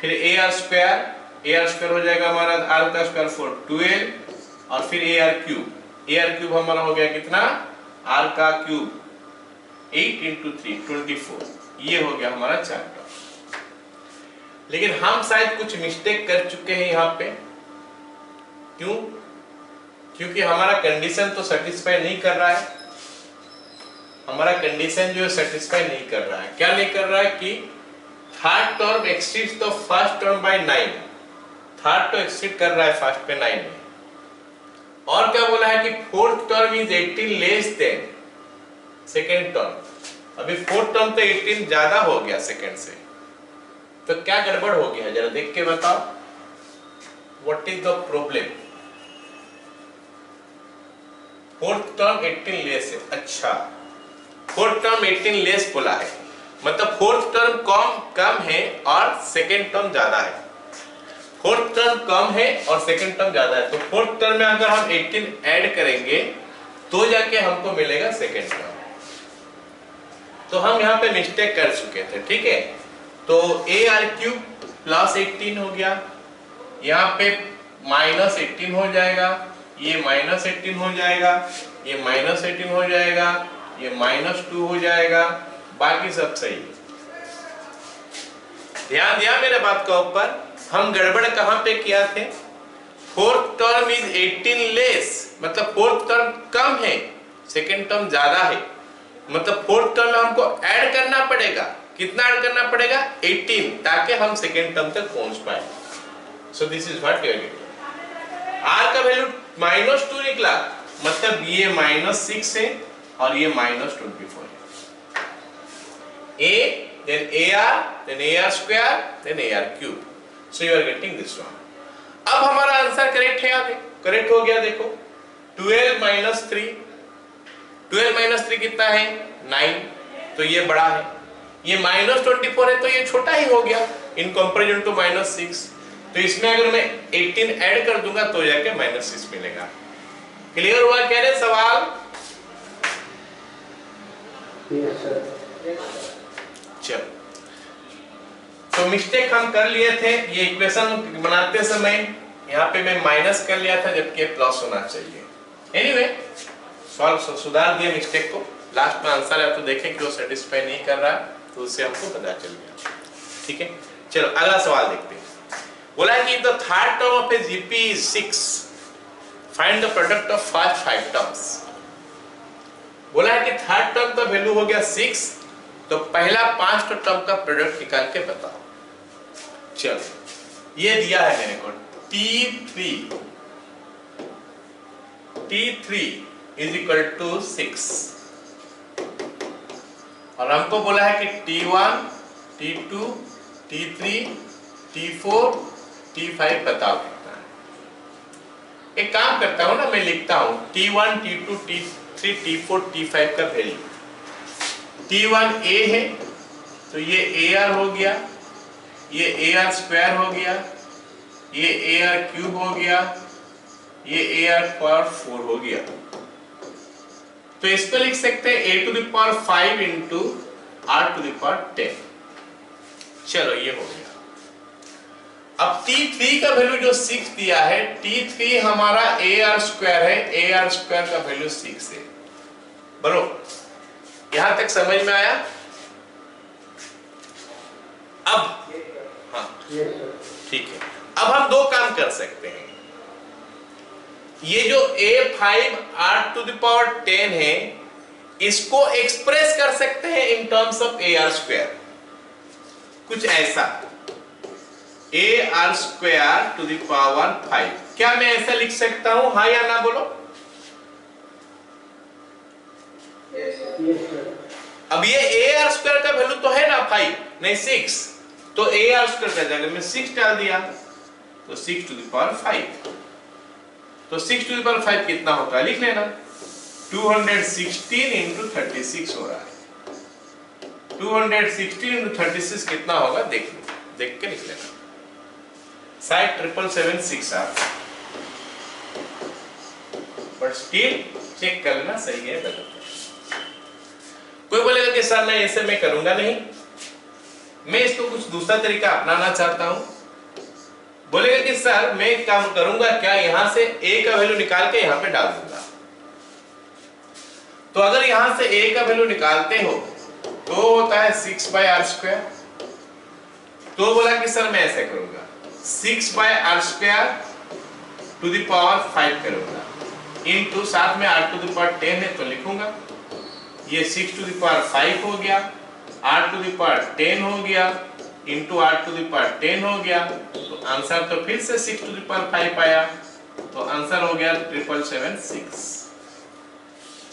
फिर AR स्क्वायर हो जाएगा हमारा R का स्क्वायर 4 12, और फिर AR क्यूब हमारा हो गया कितना, R का क्यूब 8 इंटू 3 24, ये हो गया हमारा 4 टर्म। लेकिन हम शायद कुछ मिस्टेक कर चुके हैं यहाँ पे, क्यों? क्योंकि हमारा कंडीशन तो सेटिस्फाई नहीं कर रहा है, हमारा कंडीशन जो है सेटिस्फाई नहीं कर रहा है। क्या नहीं कर रहा है कि third term exceeds the first term by 9, third तो एक्सीड कर रहा है फर्स्ट पे 9 में, और क्या बोला है कि fourth term is 18 less than second term. अभी फोर्थ टर्म तो 18 ज्यादा हो गया सेकेंड से, तो क्या गड़बड़ हो गया, जरा देख के बताओ, what is the problem? Fourth term 18 less है, अच्छा फोर्थ टर्म 18 लेस बोला है, मतलब फोर्थ टर्म कम है और सेकेंड टर्म ज्यादा है। फोर्थ टर्म कम है और सेकेंड टर्म ज्यादा है, तो फोर्थ टर्म में अगर हम 18 ऐड करेंगे तो जाके हमको मिलेगा सेकेंड टर्म। तो हम यहाँ पे मिस्टेक कर चुके थे, ठीक है। तो AR क्यूब प्लस 18 हो गया, यहाँ पे माइनस 18 हो जाएगा, ये माइनस 18 हो जाएगा, ये माइनस 18 हो जाएगा, ये -2 हो जाएगा, बाकी सब सही। ध्यान दिया मेरे बात का ऊपर, हम गड़बड़ कहां पे किया थे, फोर्थ टर्म इज 18 लेस, मतलब फोर्थ टर्म कम है, सेकेंड टर्म ज्यादा है, मतलब फोर्थ टर्म में हमको ऐड करना पड़ेगा, कितना ऐड करना पड़ेगा 18, ताकि हम सेकेंड टर्म तक पहुंच पाए। So this is what we are getting. R का वैल्यू -2 निकला, मतलब ये -6 है और ये -24 है। A then AR then AR square then AR cube, so you are getting this one। अब हमारा आंसर करेक्ट है, यहाँ पे करेक्ट हो गया, देखो 12 - 3 कितना है 9, तो ये बड़ा है, ये -24 है तो ये छोटा ही हो गया इन कंपैरिजन टू -6, तो इसमें अगर मैं 18 ऐड कर दूंगा तो जाके -6 मिलेगा। क्लियर हुआ कह रहे सवाल? चलो, तो मिस्टेक हम कर लिए थे, ये इक्वेशन बनाते समय यहाँ पे मैं माइनस कर लिया था जबकि प्लस होना चाहिए। एनीवे सॉल्व सुधार दिए मिस्टेक को, लास्ट में आंसर है तो देखें कि वो सेटिस्फाई नहीं कर रहा है, तो उससे हमको पता चल गया, ठीक है। चलो अगला सवाल देखते हैं। बोला है कि the third term of a GP is 6, find the product of first 5 terms. बोला है कि थर्ड टर्म का वैल्यू हो गया 6, तो पहला 5 टर्म का प्रोडक्ट निकाल के बताओ। चलो ये दिया है मेरे को T3 इज इक्वल टू 6, और हमको बोला है कि T1 T2 T3 T4 T5 बताओ कितना है। एक काम करता हूं ना, मैं लिखता हूं T1 T2 T3 T4 T5 का वैल्यू। T1 A है तो ये AR हो गया, ये AR स्क्वायर हो गया, ये AR क्यूब हो गया, ये AR पावर 4 हो गया। तो इसको लिख सकते हैं A to the power 5 into R to the power 10। चलो ये हो गया। अब T3 का वैल्यू जो 6 दिया है, T3 हमारा AR स्क्वायर है, AR स्क्वायर का वैल्यू 6 है। बोलो यहां तक समझ में आया? अब हाँ ठीक है, अब हम दो काम कर सकते हैं। ये जो A5R⁻10 है, इसको एक्सप्रेस कर सकते हैं इन टर्म्स ऑफ AR², कुछ ऐसा AR²⁵। क्या मैं ऐसा लिख सकता हूं, हाँ या ना बोलो? अब ये AR² का वैल्यू तो है ना 5, नहीं 6, तो AR² का जगह में 6 डाल दिया, तो 6⁵। तो 6⁵ कितना होता है लिख लेना, 216 × 36 हो रहा है। 216 × 36 कितना होगा देख के लिख लेना, शायद 777 आ, बट स्टिल चेक कर लेना सही है गलत है। कोई बोलेगा कि सर नहीं ऐसे मैं करूंगा नहीं, मैं इसको कुछ दूसरा तरीका अपनाना चाहता हूं। बोलेगा कि सर मैं काम करूंगा क्या, यहां से a का वैल्यू निकाल के यहां पे डाल दूंगा। तो अगर यहां से a का वैल्यू निकालते हो तो होता है 6/r²। तो बोला कि सर मैं ऐसे करूंगा, 6/r² करूंगा, इनटू साथ में r⁻10 है तो लिखूंगा, ये 6⁵ हो गया, r⁻10 हो गया, इंटू r⁻10 हो गया, तो आंसर तो फिर से 6⁵ आया, तो आंसर हो गया 776।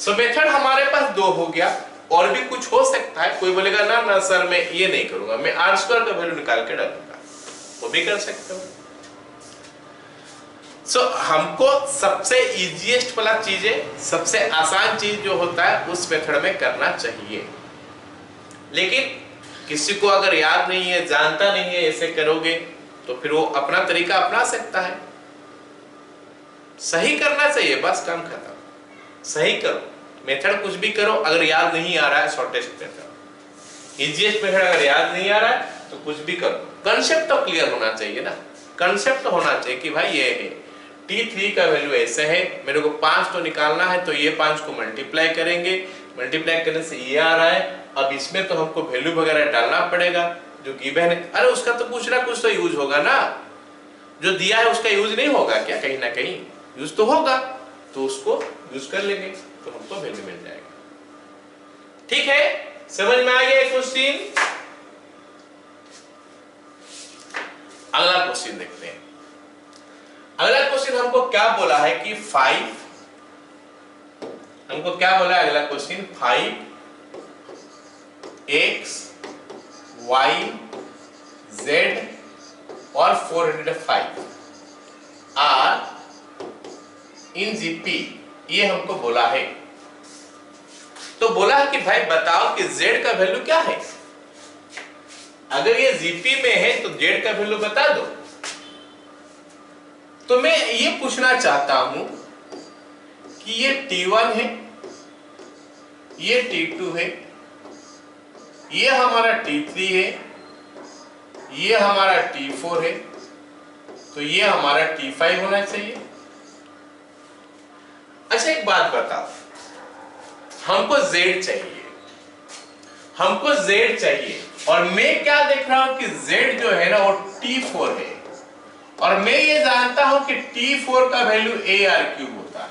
सो मेथड हमारे पास 2 हो गया, और भी कुछ हो सकता है। कोई बोलेगा ना ना सर मैं ये नहीं करूंगा, मैं r² का वैल्यू निकाल के डालूंगा, वो भी कर सकते हो। सो हमको सबसे इजीएस्ट वाला चीजें, सबसे आसान चीज जो होता है उस मेथड में करना चाहिए। लेकिन किसी को अगर याद नहीं है, जानता नहीं है, ऐसे करोगे तो फिर वो अपना तरीका अपना सकता है। सही करना चाहिए, बस काम खत्म। सही करो, मेथड कुछ भी करो, अगर याद नहीं आ रहा है शॉर्टेस्ट मेथड, इजीएस्ट मेथड अगर याद नहीं आ रहा है तो कुछ भी करो, कंसेप्ट तो क्लियर होना चाहिए ना। कंसेप्ट होना चाहिए कि भाई ये है T3 का वैल्यू ऐसे है, मेरे को 5 तो निकालना है, तो ये 5 को मल्टीप्लाई करेंगे, मल्टीप्लाई करने से ये आ रहा है। अब इसमें तो हमको वैल्यू वगैरह डालना पड़ेगा जो गिवन है। अरे उसका तो कुछ ना कुछ तो यूज होगा ना, जो दिया है उसका यूज नहीं होगा क्या? कहीं ना कहीं यूज तो होगा, तो उसको यूज कर लेंगे तो हमको वैल्यू मिल जाएगा। ठीक है, समझ में आ गया क्वेश्चन? अगला क्वेश्चन देखते हैं। अगला क्वेश्चन हमको क्या बोला है कि 5, हमको क्या बोला है अगला क्वेश्चन, 5x y z और 405 आर इन जीपी, ये हमको बोला है। तो बोला है कि भाई बताओ कि z का वैल्यू क्या है। अगर ये जीपी में है तो z का वैल्यू बता दो। तो मैं ये पूछना चाहता हूं कि ये T1 है, ये T2 है, ये हमारा T3 है, ये हमारा T4 है, तो ये हमारा T5 होना चाहिए। अच्छा एक बात बताओ, हमको Z चाहिए, हमको Z चाहिए, और मैं क्या देख रहा हूं कि Z जो है ना वो T4 है, और मैं ये जानता हूं कि T4 का वैल्यू AR³ होता है,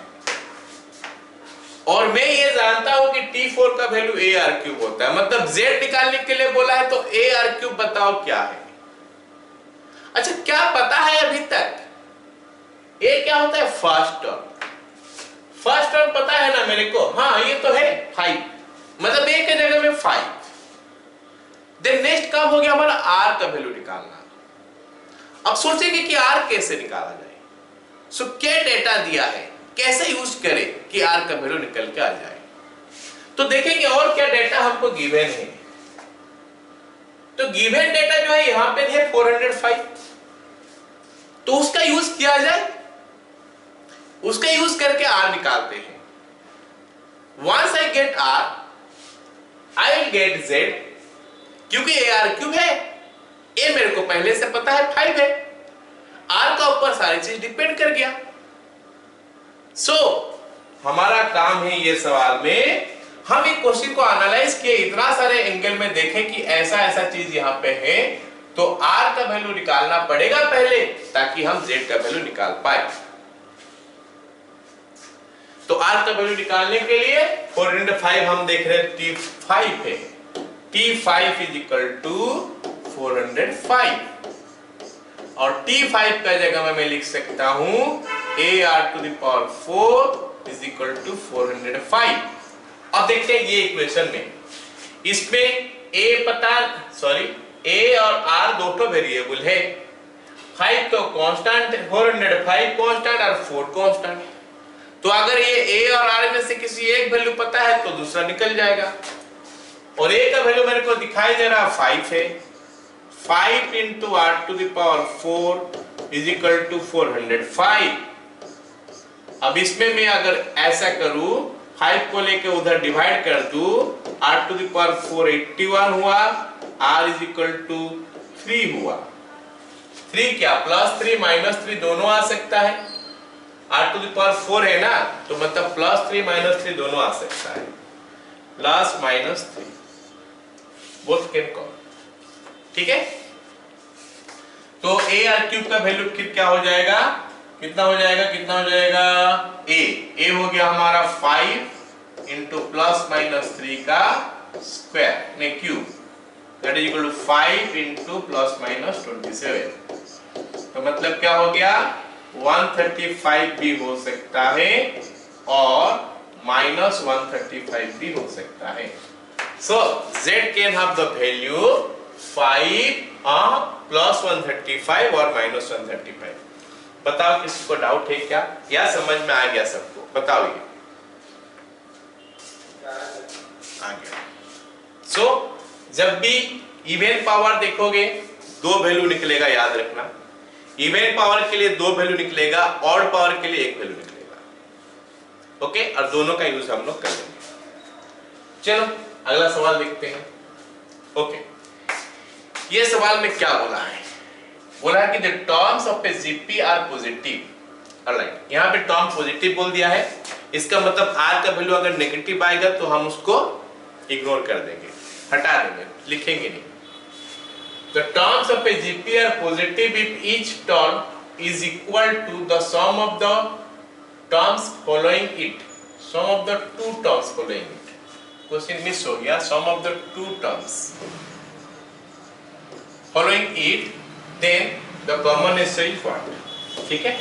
और मैं ये जानता हूं कि T4 का वैल्यू AR³ होता है। मतलब Z निकालने के लिए बोला है तो AR³ बताओ क्या है। अच्छा क्या पता है अभी तक? A क्या होता है? First term. फर्स्ट टर्म पता है ना मेरे को, हाँ ये तो है 5, मतलब A के जगह में 5। देन नेक्स्ट काम हो गया हमारा R का वैल्यू निकालना। अब सोचेंगे कि R कैसे निकाला जाए। सो क्या डेटा दिया है, कैसे यूज करें कि R का वैल्यू निकल के आ जाए। तो देखेंगे और क्या डेटा हमको गिवन है। तो गिवन डेटा जो है यहां पे है 405, तो उसका यूज किया जाए, उसका यूज करके R निकालते हैं। Once I get R, I will get Z, क्योंकि AR³ है, A मेरे को पहले से पता है 5 है, R का ऊपर सारी चीज डिपेंड कर गया। सो हमारा काम है ये सवाल में हम एक क्वेश्चन को एनालाइज किए, इतना सारे एंगल में देखें कि ऐसा ऐसा चीज यहाँ पे है, तो R का वैल्यू निकालना पड़ेगा पहले ताकि हम Z का वैल्यू निकाल पाए। तो r का वैल्यू निकालने के लिए 405 हम देख रहे हैं T5 है, T5 इज इक्वल टू 405 और T5 का जगह में मैं लिख सकता हूं AR to the power 4 is equal to 405। अब देखते हैं ये इक्वेशन में, इसमें A और R दोनों वेरिएबल है, 5 तो कांस्टेंट, 405 कांस्टेंट और 4 कांस्टेंट। तो अगर ये A और R में से किसी एक वैल्यू पता है तो दूसरा निकल जाएगा। और A का वैल्यू मेरे को दिखाई दे रहा 5 है, 5 into R to the power 4 is equal to 405। अब इसमें मैं अगर ऐसा करूं, 5 को लेके उधर डिवाइड कर दूं, R टू द पावर 4 81 हुआ, R इज इक्वल टू 3 हुआ। 3 क्या, +3 -3 दोनों आ सकता है, R टू द पावर 4 है ना, तो मतलब +3 -3 दोनों आ सकता है, +-3 बोथ कैन कम। ठीक है, तो AR क्यूब का वैल्यू फिर क्या हो जाएगा, कितना हो जाएगा A हो गया हमारा 5 इंटू +-3 का स्क्वायर ने cube, that is equal to 5 into +-27। तो मतलब क्या हो गया, 135 भी हो सकता है और -135 भी हो सकता है। So Z can have the value 5 +135 और -135। बताओ किसी को डाउट है क्या, या समझ में आ गया सबको, बताओ ये आ गया। So जब भी इवन पावर देखोगे दो वैल्यू निकलेगा, याद रखना, इवन पावर के लिए दो वैल्यू निकलेगा, ऑड पावर के लिए एक वैल्यू निकलेगा। ओके, और दोनों का यूज हम लोग कर लेंगे। चलो अगला सवाल देखते हैं। ओके, ये सवाल में क्या बोला है, बोला है कि the terms of a GP are positive. Alright, यहाँ पे टर्म पॉजिटिव बोल दिया है, इसका मतलब आर का वैल्यू अगर नेगेटिव आएगा तो हम उसको इग्नोर कर देंगे, हटा देंगे, लिखेंगे नहीं। The terms of a GP are positive if each term is equal to the sum of the terms following it. Sum of the two terms following it. Question miss हो गया, sum of the two terms following it, then the common ratio is what? ठीक है,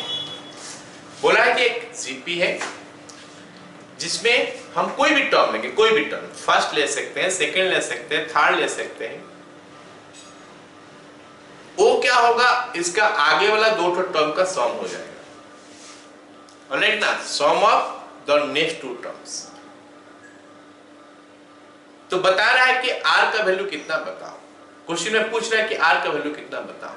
बोला है कि एक GP है जिसमें हम कोई भी टर्म लेंगे, कोई भी टर्म, फर्स्ट ले सकते हैं, सेकंड ले सकते हैं, थर्ड ले सकते हैं, वो क्या होगा, इसका आगे वाला दो टर्म का सम हो जाएगा। ऑलराइट ना, sum of the next two terms. तो बता रहा है कि r का वैल्यू कितना बताओ, क्वेश्चन में पूछ रहा है कि r का वैल्यू कितना बताओ।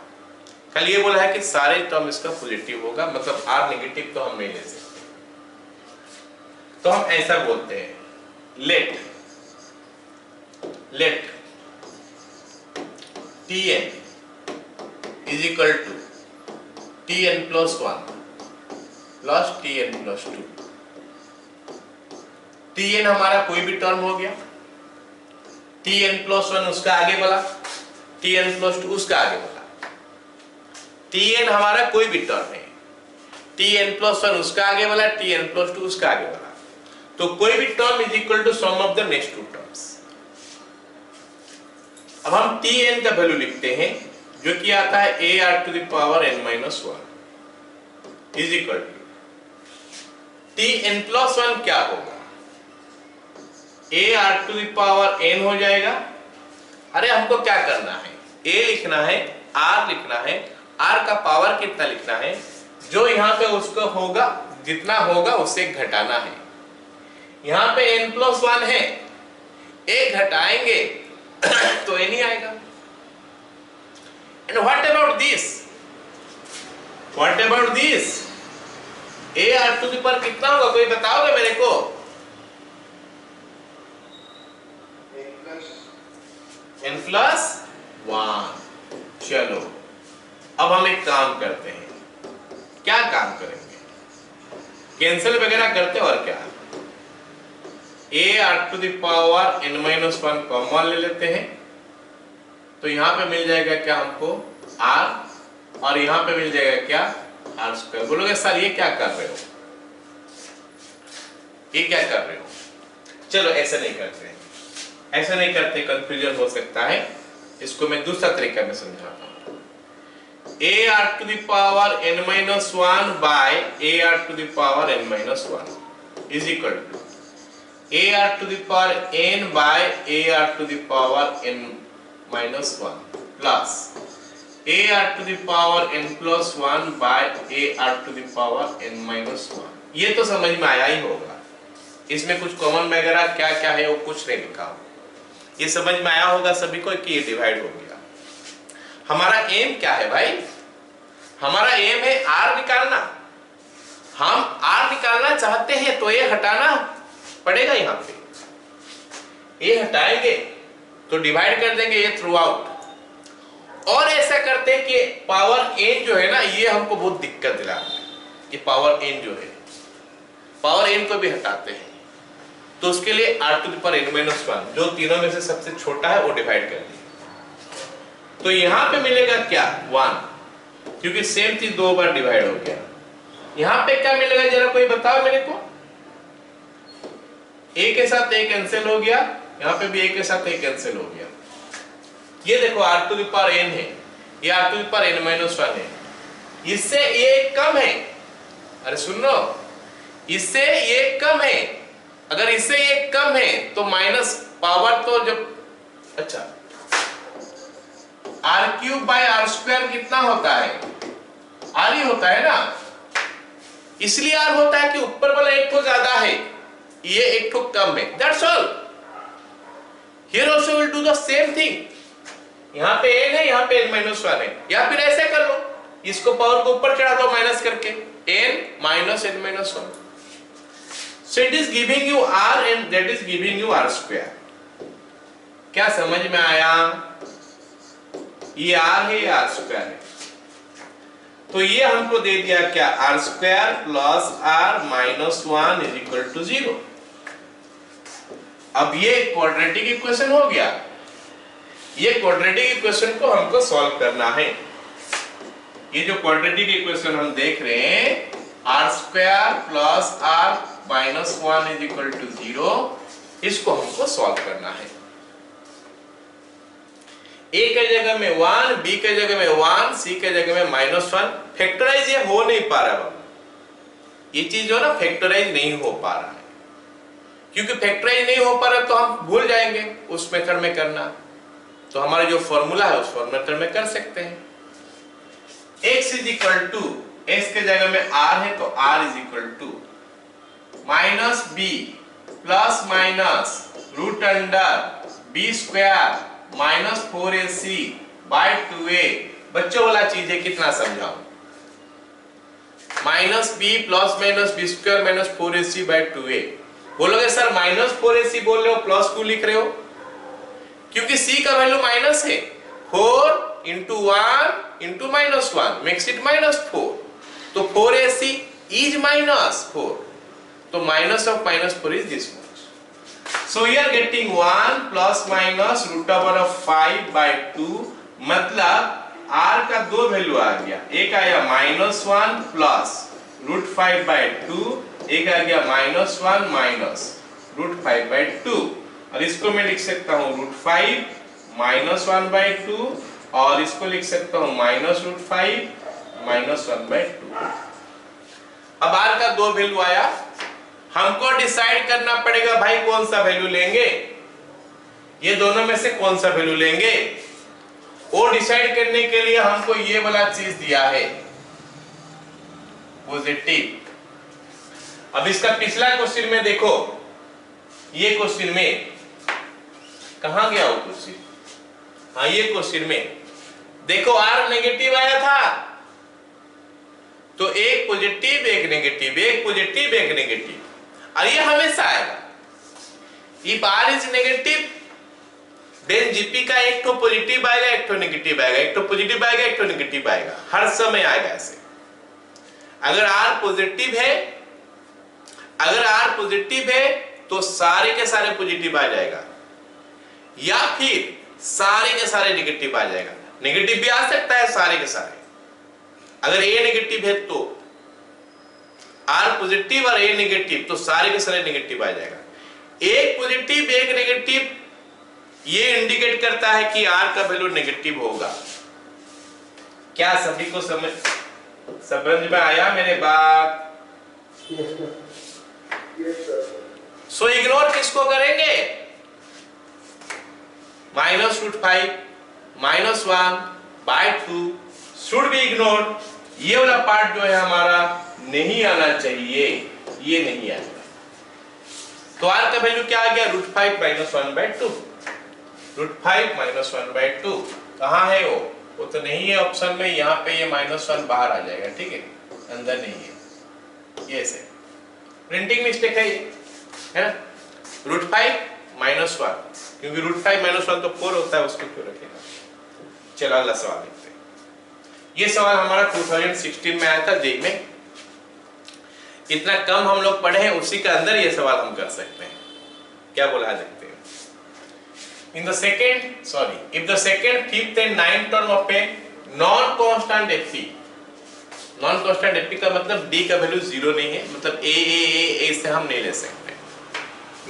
कल ये बोला है कि सारे टर्म इसका पॉजिटिव होगा, मतलब r नेगेटिव तो हम नहीं ले सकते। तो हम ऐसा बोलते हैं, late Tn is equal to Tn plus 1 plus Tn plus 2। Tn हमारा कोई भी टर्म हो गया, Tn plus 1 उसका आगे वाला, Tn plus 2 उसका आगे वाला। Tn हमारा कोई भी टर्म है, Tn plus 1 उसका आगे वाला, Tn plus 2 उसका आगे वाला। तो कोई भी term is equal to sum of the next two terms. अब हम Tn का वैल्यू लिखते हैं जो कि आता है AR to the power n-1 is equal to Tn plus 1 क्या होगा, AR to the power n हो जाएगा। अरे हमको क्या करना है, A लिखना है, R लिखना है, R का पावर कितना लिखना है, जो यहाँ पे उसको होगा, जितना होगा उसे घटाना है। यहाँ पे n+1 है, एक घटाएंगे तो n ही आएगा। And what about this? What about this? AR to the power कितना होगा, कोई बताओगे मेरे को? n+1। चलो अब हम एक काम करते हैं, क्या काम करेंगे, कैंसिल वगैरह करते हैं और क्या, AR to the power n-1 common ले लेते हैं, तो यहाँ पे मिल जाएगा क्या हमको R, और यहाँ पे मिल जाएगा क्या R स्क्वायर। बोलोगे सर ये क्या कर रहे हो, ये क्या कर रहे हो? चलो ऐसा नहीं करते, ऐसा नहीं करते, कंफ्यूजन हो सकता है। इसको मैं दूसरा तरीका में समझाता हूं। AR to the power n-1 by AR to the power n-1 is equal to AR to the power n by AR to the power n-1 plus AR to the power n+1 by AR to the power n-1। ये तो समझ में आया ही होगा, इसमें कुछ common वगैरह क्या क्या है वो कुछ नहीं लिखा। ये समझ में आया होगा सभी को कि ये डिवाइड हो गया। हमारा एम क्या है भाई? हमारा एम है आर निकालना। हम आर निकालना चाहते हैं तो ये हटाना पड़ेगा। यहाँ पे ये हटाएंगे तो डिवाइड कर देंगे ये थ्रू आउट। और ऐसा करते हैं कि पावर एन जो है ना, ये हमको बहुत दिक्कत दिला रहा है। ये पावर एन जो है, पावर एन को भी हटाते हैं तो उसके लिए r to the power n-1 जो तीनों में से सबसे छोटा है वो डिवाइड कर दिया। तो यहां पे मिलेगा क्या? 1, क्योंकि सेम चीज दो बार डिवाइड हो गया। यहां पे क्या मिलेगा जरा कोई बताओ मेरे को? a के साथ a कैंसिल हो गया, यहां पे भी a के साथ a कैंसिल हो गया। ये देखो r to the power n है, ये r to the power n-1 है। इससे ये कम है। अरे सुन लो, इससे ये कम है। अगर इससे ये कम है तो माइनस पावर तो जब, अच्छा r³ बाय r² कितना होता है? r ही होता है ना। इसलिए r होता है कि ऊपर वाला एक तो ज्यादा है, ये एक तो कम है। That's all. Here also will do the same thing. यहाँ पे n है, यहाँ पे n-1 है। या फिर ऐसे कर लो, इसको पावर को ऊपर चढ़ा दो माइनस करके, n minus n-1। So it is giving you r and that is giving you r²। क्या समझ में आया? ये r है, ये r² है। तो ये हमको दे दिया क्या? r² plus r-1 is equal to 0। अब ये क्वाड्रेटिक इक्वेशन हो गया। ये क्वाड्रेटिक इक्वेशन को हमको सॉल्व करना है। ये जो क्वाड्रेटिक इक्वेशन हम देख रहे हैं, r² plus r-1 is equal to 0, इसको हमको सॉल्व करना है। a के जगह में 1, b के जगह में 1, c के जगह में -1। फैक्टराइज ये हो नहीं पा रहा है। ये चीज जो ना फैक्टराइज नहीं हो पा रहा है, क्योंकि फैक्टराइज नहीं हो पा रहा तो हम भूल जाएंगे उस मेथड में करना। तो हमारा जो फॉर्मूला है उस मेथड में कर सकते हैं। x is equal to, x के जगह में r है तो r is equal to minus b plus minus root under b² minus 4ac by 2a। बच्चों वाला चीज है, कितना समझाऊं? Minus b plus minus b² minus 4ac by 2a। बोलोगे सर माइनस 4ac बोल रहे हो, प्लस 2 लिख रहे हो, क्योंकि c का वैल्यू माइनस है। 4 इंटू 1 इंटू -1 मेक्स इट -4। तो 4ac इज -4। तो minus of -4 is this much. So we are getting 1 plus minus √5/2। मतलब r का दो वैल्यू आ गया। एक आया -1 प्लस √5/2, एक आ गया -1 माइनस √5/2। और इसको मैं लिख सकता हूं √5 -1/2, और इसको लिख सकता हूं -√5 -1/2। अब r का दो वैल्यू आया, हमको डिसाइड करना पड़ेगा भाई कौन सा वैल्यू लेंगे। ये दोनों में से कौन सा वैल्यू लेंगे, वो डिसाइड करने के लिए हमको ये वाला चीज दिया है, पॉजिटिव। अब इसका पिछला क्वेश्चन में देखो, ये क्वेश्चन में कहां गया वो क्वेश्चन? हाँ, ये क्वेश्चन में देखो r नेगेटिव आया था, तो एक पॉजिटिव एक नेगेटिव, एक पॉजिटिव एक नेगेटिव, और ये हमेशा आएगा। If r is negative then GP का एक तो पॉजिटिव आएगा, एक तो नेगेटिव आएगा, एक तो पॉजिटिव आएगा, एक तो नेगेटिव आएगा, हर समय आएगा ऐसे। अगर r पॉजिटिव है, अगर r पॉजिटिव है तो सारे के सारे पॉजिटिव आ जाएगा, या फिर सारे के सारे नेगेटिव आ जाएगा। नेगेटिव भी आ सकता है सारे के सारे। अगर a नेगेटिव है तो आर पॉजिटिव और ए नेगेटिव, तो सारे के सारे नेगेटिव आ जाएगा। एक पॉजिटिव एक नेगेटिव, ये इंडिकेट करता है कि आर का वैल्यू नेगेटिव होगा। क्या सभी को समझ में आया मेरे बात? सो इग्नोर किसको करेंगे? -√5 -1/2 शुड बी इग्नोर्ड। ये वाला पार्ट जो है हमारा नहीं आना चाहिए, ये नहीं आएगा। तो आर का वैल्यू क्या आ गया? √5 -1/2। √5 -1/2 कहाँ है वो तो नहीं है ऑप्शन में, यहाँ पे ये -1 बाहर आ जाएगा, ठीक है, अंदर नहीं है। ये से प्रिंटिंग मिस्टेक है ये, है ना। √5 -1, क्योंकि √5 -1 तो 4 होता है, उसको क्यों रखेगा। चलो अगला सवाल देखते हैं। ये सवाल हमारा 2016 में आया था जेईई में। इतना कम हम लोग पढ़े हैं, उसी के अंदर ये सवाल हम कर सकते हैं। क्या बोला है देखते हैं। In the if the second, fifth and ninth term of a non-constant FP, non-constant FP का मतलब D का वैल्यू 0 नहीं है, मतलब A से हम नहीं ले सकते।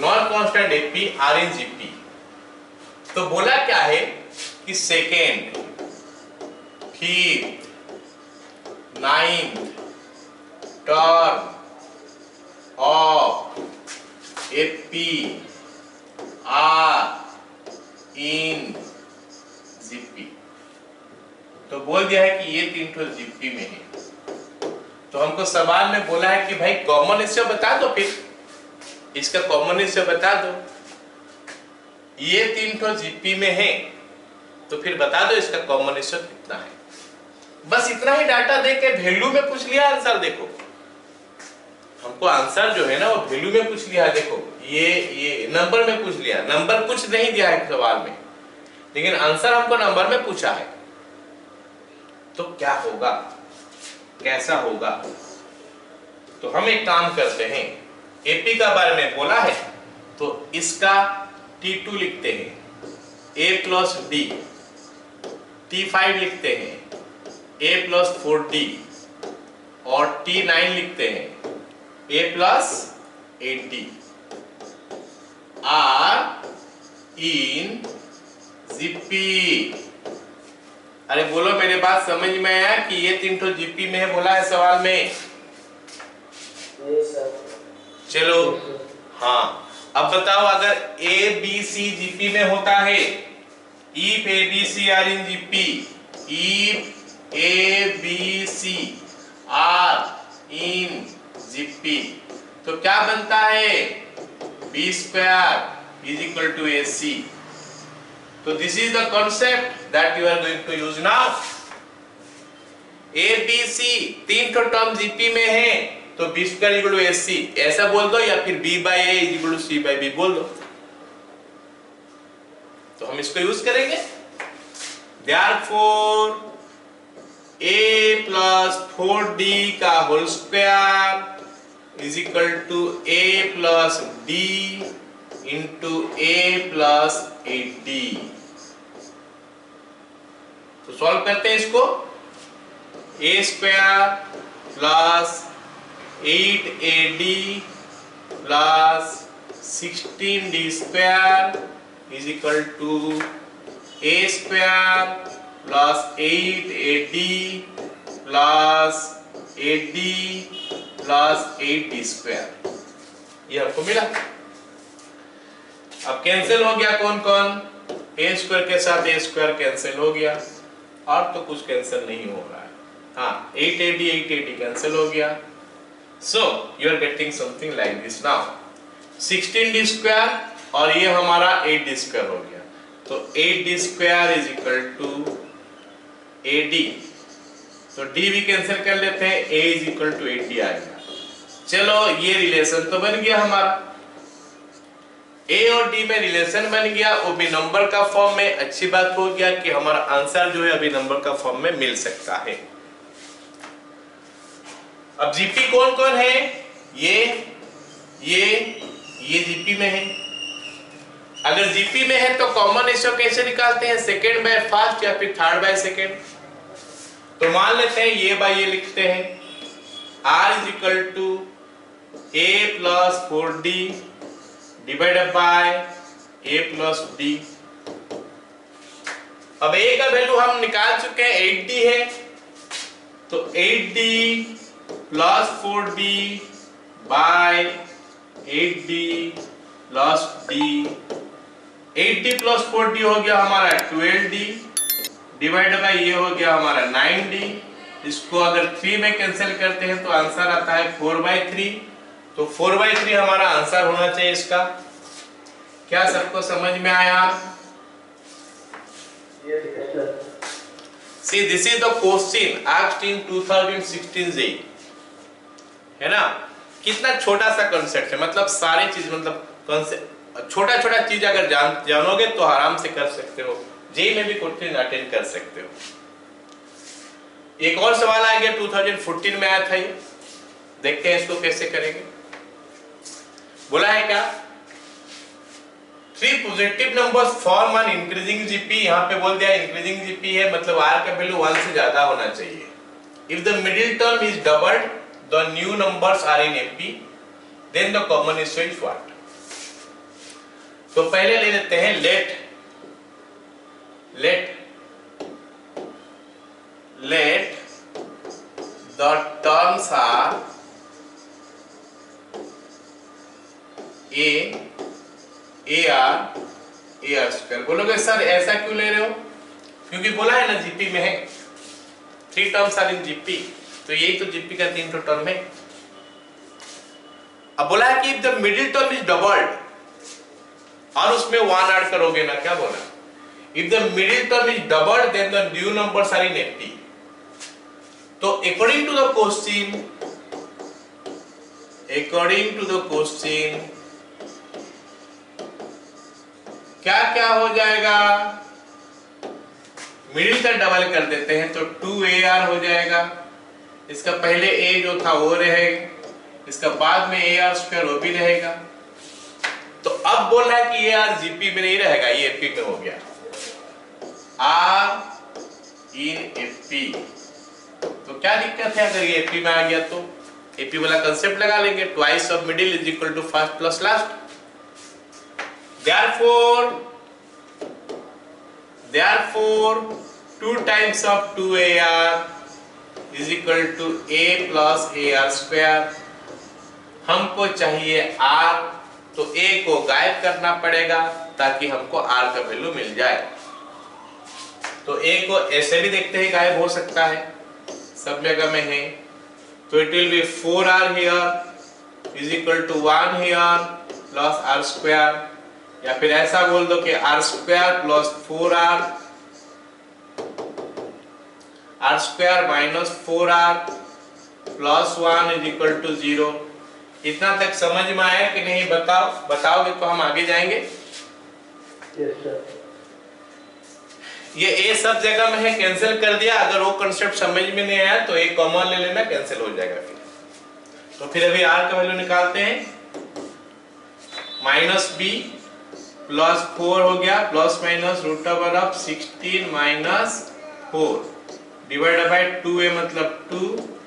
non-constant FP R in GP, तो बोला क्या है कि second, fifth, ninth term of FP R in GP, तो बोल दिया है कि ये 3 ठो जीपी में है। तो हमको सवाल में बोला है कि भाई कॉमन हिस्सा बता दो, फिर इसका कॉमन हिस्सा बता दो। ये 3 ठो जीपी में है, तो फिर बता दो इसका कॉमन हिस्सा कितना है। बस इतना ही डाटा दे के वैल्यू में पूछ लिया आंसर। देखो हमको आंसर जो है ना वो वैल्यू में पूछ लिया। देखो ये नंबर में पूछ लिया, नंबर कुछ नहीं दिया है सवाल में, लेकिन आंसर हमको नंबर में पूछा है। तो क्या होगा, कैसा होगा? तो हम एक काम करते हैं, एपी का बारे में बोला है तो इसका T2 लिखते हैं, A + D, T5 लिखते हैं, A + 4D, और T9 लिखते हैं, A + 8D are in GP. अरे बोलो मेरे बात समझ में आया कि ये 3 ठो जीपी में है, बोला है सवाल में। चलो हाँ, अब बताओ अगर ए बी सी जीपी में होता है, if A B C are in GP, if A B C are in GP, तो क्या बनता है? B square is equal to AC. So this is the concept that you are going to use now. A, B, C 3 ठो term GP में है, तो B square equal to AC ऐसा बोल दो, या फिर B/A is equal to C/B बोल दो। तो हम इसको यूज करेंगे। Therefore A + 4D का whole square is equal to A + D into A + 8D। तो सॉल्व करते हैं इसको। A square plus 8AD plus 16D square is equal to A square plus 8AD plus 8D plus 8D square, ये हमको मिला। अब cancel हो गया कौन कौन? A स्क्वायर के साथ A स्क्वायर कैंसिल हो गया, और तो कुछ कैंसिल नहीं हो रहा है। हाँ 8AD कैंसिल हो गया। So you are getting something like this now, 16D square और ये हमारा 8D स्क्वायर हो गया, तो 8D square is equal to AD, तो D भी कैंसिल कर लेते हैं, A is equal to 8D आएगा। चलो ये रिलेशन तो बन गया हमारा, A और D में रिलेशन बन गया, वो भी नंबर का फॉर्म में। अच्छी बात हो गया कि हमारा आंसर जो है अभी नंबर का फॉर्म में मिल सकता है। अब जीपी कौन कौन है? ये जीपी में है। अगर जीपी में है तो कॉमन रेशियो कैसे निकालते हैं? सेकेंड बाय फर्स्ट या फिर थर्ड बाय सेकेंड। तो मान लेते हैं ये बाय ये लिखते हैं, r is equal to a plus 4d divided by a plus d। अब a का वैल्यू हम निकाल चुके हैं, 8d है, तो 8d plus 4d by 8d plus d। 8d plus 4d हो गया हमारा 12d डिवाइड बाय ये हो गया हमारा 9d। इसको अगर 3 में कैंसिल करते हैं तो आंसर आता है 4/3। तो 4/3 हमारा आंसर होना चाहिए इसका। क्या सबको समझ में आया? See, this is the question asked in 2016 JEE, है ना? कितना छोटा सा कॉन्सेप्ट है, मतलब सारी चीज, मतलब कॉन्सेप्ट छोटा छोटा चीज अगर जानोगे तो आराम से कर सकते हो, जेई में भी क्वेश्चन अटेंड कर सकते हो। एक और सवाल आ गया 2014 में आया था, ये देखते हैं इसको कैसे करेंगे। बोला है क्या, 3 positive numbers form an increasing GP. यहाँ पे बोल दिया इंक्रीजिंग जीपी है, मतलब आर का वैल्यू 1 से ज्यादा होना चाहिए। If the middle term is doubled the new numbers are in AP then the common ratio is what. तो पहले ले लेते हैं let the terms are AR square. बोलोगे सर ऐसा क्यों ले रहे हो? क्योंकि बोला है ना जीपी में है 3 टर्म्स आर इन जीपी, तो यही तो जीपी का 3 टर्म है। अब बोला है कि if the middle term is doubled और उसमें 1 ऐड करोगे ना, क्या बोला, if the middle term is doubled then the new numbers are in AP। तो according to the question क्या क्या हो जाएगा, मिडिल का डबल कर देते हैं तो 2AR हो जाएगा। इसका पहले A जो था वो रहेगा, इसका बाद में AR स्क्वायर वो भी रहेगा। तो अब बोल रहा है कि AR जीपी में नहीं रहेगा, ये एपी में हो गया, R इन एपी। तो क्या दिक्कत है अगर ये एपी में आ गया तो? एपी वाला कंसेप्ट लगा लेंगे, twice of middle is equal to first plus last. Therefore 2 times of 2AR is equal to A plus AR square। हमको चाहिए R, तो A को गायब करना पड़ेगा ताकि हमको R का वैल्यू मिल जाए। तो A को ऐसे भी देखते हैं गायब हो सकता है, सब जगह में है, तो it will be 4R here is equal to 1 here plus R square। या फिर ऐसा बोल दो कि R square plus 4R, R square minus 4R plus 1 is equal to 0। इतना तक समझ में आया कि नहीं? बताओगे तो हम आगे जाएंगे। yes, sir। ये A सब जगह में है, कैंसिल कर दिया। अगर वो कंसेप्ट समझ में नहीं आया तो A कॉमन ले लेना, कैंसिल हो जाएगा फिर। तो फिर अभी R का वैल्यू निकालते हैं, माइनस B प्लस 4 हो गया, plus minus root over of 16 minus 4 divide by 2A मतलब 2,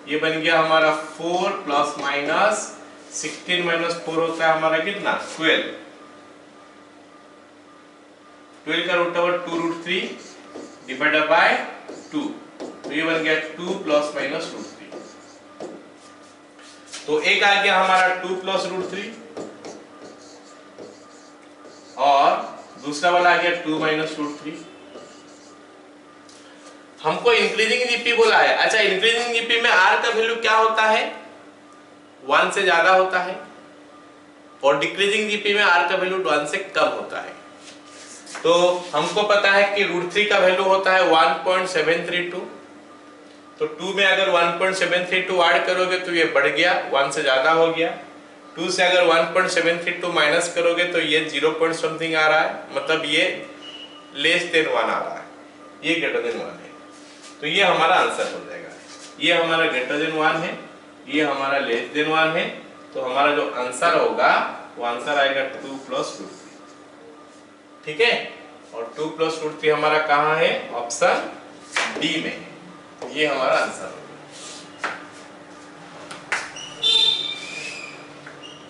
ये बन गया हमारा 4 प्लस माइनस 16 माइनस 4 होता है हमारा कितना, 12। 12 का root over 2 root 3 divide by 2, तो ये बन गया 2 प्लस माइनस रूट 3। तो एक आ गया हमारा 2 प्लस रूट 3 और दूसरा वाला आ गया 2 माइनस रूट 3। हमको इंक्रीजिंग जीपी बोला है। अच्छा, इंक्रीजिंग जीपी में आर का वैल्यू क्या होता है, 1 से ज्यादा होता है, और डिक्रीजिंग जीपी में आर का वैल्यू 1 से कम होता है। तो हमको पता है कि रूट 3 का वैल्यू होता है 1.732, तो 2 में अगर 1.732 ऐड करोगे तो ये बढ़ गया, 1 से ज्यादा हो गया। 2 से अगर 1.732 माइनस करोगे तो ये 0 पॉइंट समथिंग आ रहा है, मतलब ये लेस देन 1 आ रहा है, ये ग्रेटर देन 1 है। तो ये हमारा आंसर हो जाएगा, ये हमारा ग्रेटर देन 1 है, ये हमारा लेस देन 1 है। तो हमारा जो आंसर होगा वो आंसर आएगा 2 प्लस रूट 3। ठीक है, और 2 प्लस रूट 3 हमारा कहाँ है, ऑप्शन डी में है। ये हमारा आंसर होगा।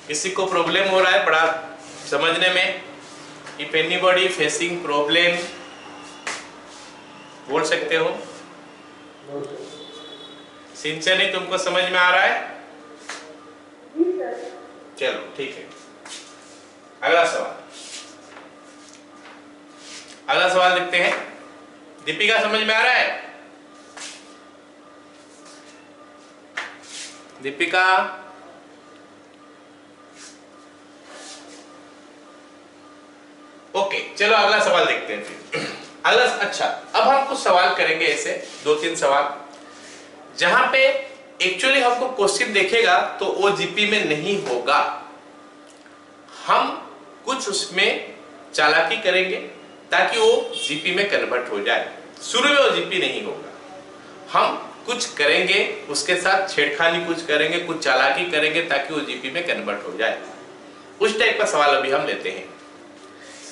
किसी को प्रॉब्लम हो रहा है बड़ा समझने में? इफ एनीबॉडी फेसिंग प्रॉब्लम, बोल सकते हो? No sir. सिंचनी तुमको समझ में आ रहा है? चलो ठीक है। अगला सवाल, अगला सवाल देखते हैं। दीपिका समझ में आ रहा है? दीपिका, ओके चलो अगला सवाल देखते हैं फिर। अगला, अच्छा अब हम कुछ सवाल करेंगे ऐसे 2-3 सवाल जहां पे एक्चुअली हमको क्वेश्चन देखेगा तो वो जीपी में नहीं होगा, हम कुछ उसमें चालाकी करेंगे ताकि वो जीपी में कन्वर्ट हो जाए। शुरू में वो जीपी नहीं होगा, हम कुछ करेंगे उसके साथ छेड़खानी, कुछ करेंगे, कुछ चालाकी करेंगे ताकि वो जीपी में कन्वर्ट हो जाए। उस टाइप का सवाल अभी हम लेते हैं।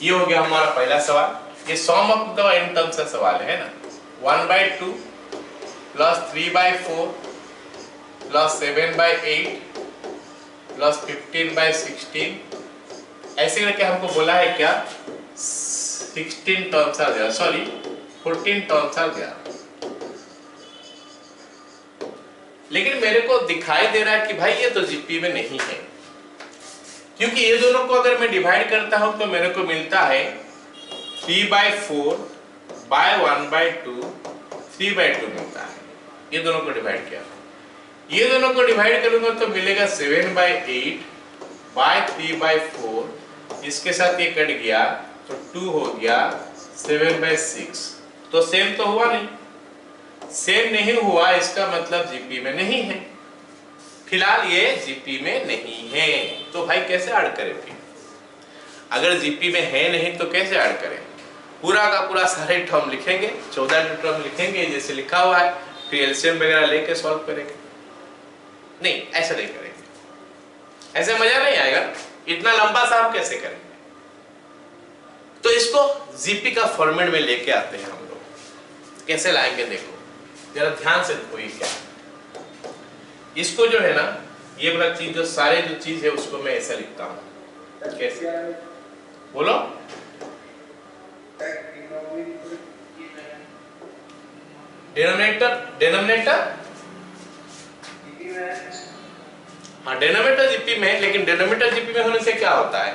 ये हो गया हमारा पहला सवाल। ये सम ऑफ द एन टर्म्स का सवाल है ना। 1/2 प्लस 3/4 प्लस 7/8 प्लस 15/16 ऐसे करके हमको बोला है क्या 16 टर्म्स आ गया, सॉरी 14 टर्म्स आ गया। लेकिन मेरे को दिखाई दे रहा है कि भाई ये तो जीपी में नहीं है, क्योंकि ये दोनों को अगर मैं डिवाइड करता हूं तो मेरे को मिलता है 3/4 बाय 1/2 3/2 मिलता है। ये दोनों को डिवाइड किया, ये दोनों को डिवाइड करूंगा तो मिलेगा 7/8 बाय 3/4, इसके साथ ये कट गया तो 2 हो गया 7/6। तो सेम तो हुआ नहीं, सेम नहीं हुआ इसका मतलब जीपी में नहीं है। फिलहाल ये जीपी में नहीं है, तो भाई कैसे ऐड करें फिर? अगर जीपी में है नहीं तो कैसे ऐड करें? पूरा का पूरा सारे टर्म लिखेंगे, 14 टर्म लिखेंगे जैसे लिखा हुआ है, फिर एलसीएम वगैरह लेके सॉल्व करेंगे। नहीं, ऐसा नहीं करेंगे, ऐसे मजा नहीं आएगा। इतना लंबा सा हम कैसे करेंगे? तो इसको जीपी का फॉर्मेट में लेके आते हैं हम लोग। कैसे लाएंगे देखो जरा ध्यान से देखो। ये क्या, इसको जो है ना, ये वाला चीज जो सारे जो चीज है उसको मैं ऐसा लिखता हूं। कैसे बोलो? डिनोमिनेटर हाँ डिनोमिनेटर जीपी में है, लेकिन डिनोमिनेटर जीपी में होने से क्या होता है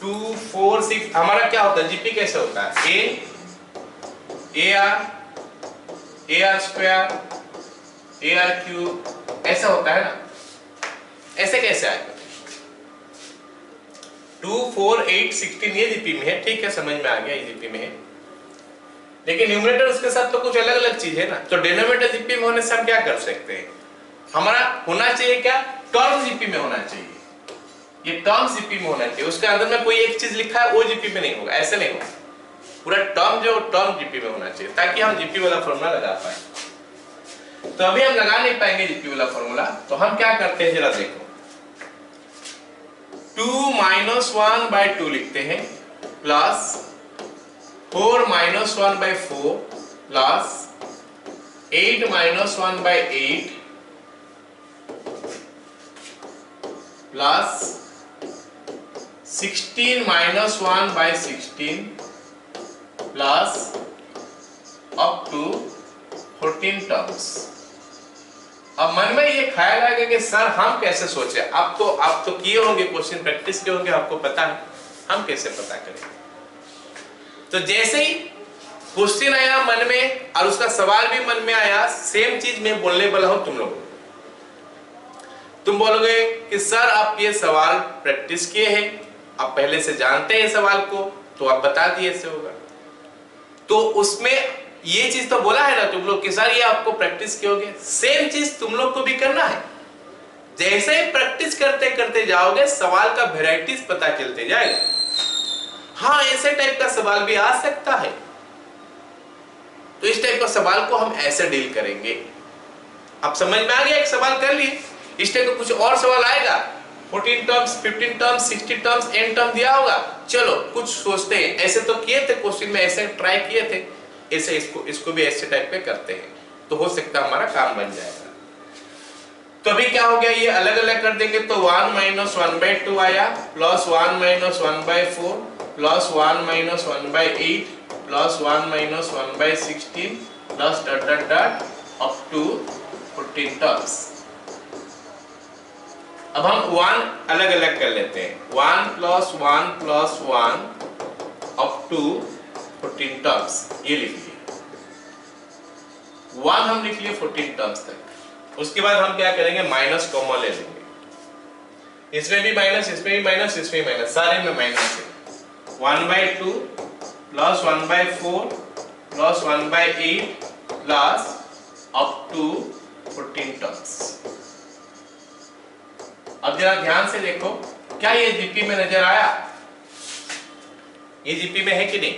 2 4 6 हमारा क्या होता है जीपी कैसे होता है AR स्क्वायर AR क्यूब ऐसा होता है ना। ऐसे कैसे आएगा 2 4 8 16 ये जीपी में है, ठीक है समझ में आ गया ये जीपी में है, लेकिन न्यूमरेटर उसके साथ तो कुछ अलग अलग चीज है ना। तो डिनोमिनेटर जीपी में होने से हम क्या कर सकते हैं, हमारा होना चाहिए क्या टर्म जीपी में होना चाहिए, ये टर्म जीपी में होना चाहिए। उसके अंदर में कोई एक चीज लिखा है वो जीपी में नहीं होगा, ऐसे नहीं होगा। पूरा टर्म जो टर्म जीपी में होना चाहिए ताकि हम जीपी वाला फॉर्मूला लगा पाए। तो अभी हम लगा नहीं पाएंगे जीपी वाला फॉर्मूला, तो हम क्या करते हैं जरा देखो 2 - 1/2 लिखते हैं plus 4 - 1/4 plus 8 - 1/8 plus 16 - 1/16 plus up to 14 terms. अब मन में ये ख्याल आएगा कि सर हम कैसे सोचे, आप तो किए होंगे क्वेश्चन, प्रैक्टिस किए होंगे, आपको पता है हम कैसे पता करें। तो जैसे ही क्वेश्चन आया मन में और उसका सवाल भी मन में आया, सेम चीज मैं बोलने वाला हूं तुम लोगों को। तुम बोलोगे कि सर आप ये सवाल प्रैक्टिस किए हैं, आप पहले से जानते हैं सवाल को, तो आप बता दिए ऐसे होगा। तो उसमें ये चीज तो बोला है ना तुम लोग कि सर ये आपको प्रैक्टिस किए होगे, सेम चीज तुम लोग को भी करना है। जैसे ही प्रैक्टिस करते करते जाओगे सवाल का वेराइटीज पता चलते जाएगा। हाँ ऐसे टाइप का सवाल भी आ सकता है, तो इस टाइप का सवाल को हम ऐसे डील करेंगे। अब समझ में आ गया, एक सवाल कर लिए, इस टाइप का कुछ और सवाल आएगा 14 terms 15 terms 60 terms n term दिया होगा, चलो कुछ सोचते हैं। ऐसे तो किए थे क्वेश्चन में, ऐसे ट्राई किए थे, ऐसे इसको भी ऐसे टाइप पे करते हैं, तो हो सकता है हमारा काम बन जाएगा। तो अभी क्या हो गया, ये अलग अलग कर देंगे तो 1 माइनस 1/2 आया, plus 1 minus 1/4 plus 1 minus 1/8 plus 1 minus 1/16 plus dot dot dot up to 14 terms. अब हम 1 अलग अलग कर लेते हैं, 1 प्लस 1 अप टू 14 टर्म्स, ये लिख लिया। 1 हम लिख लिए 14 टर्म्स तक। उसके बाद हम क्या करेंगे, माइनस कॉमन ले लेंगे, इसमें भी माइनस, इसमें भी माइनस, इसमें भी माइनस, सारे में माइनस है। 1/2 plus 1/4 plus 1/8 plus up to 14 terms. अब जरा ध्यान से देखो, क्या ये जीपी में नजर आया? ये जीपी में है कि नहीं?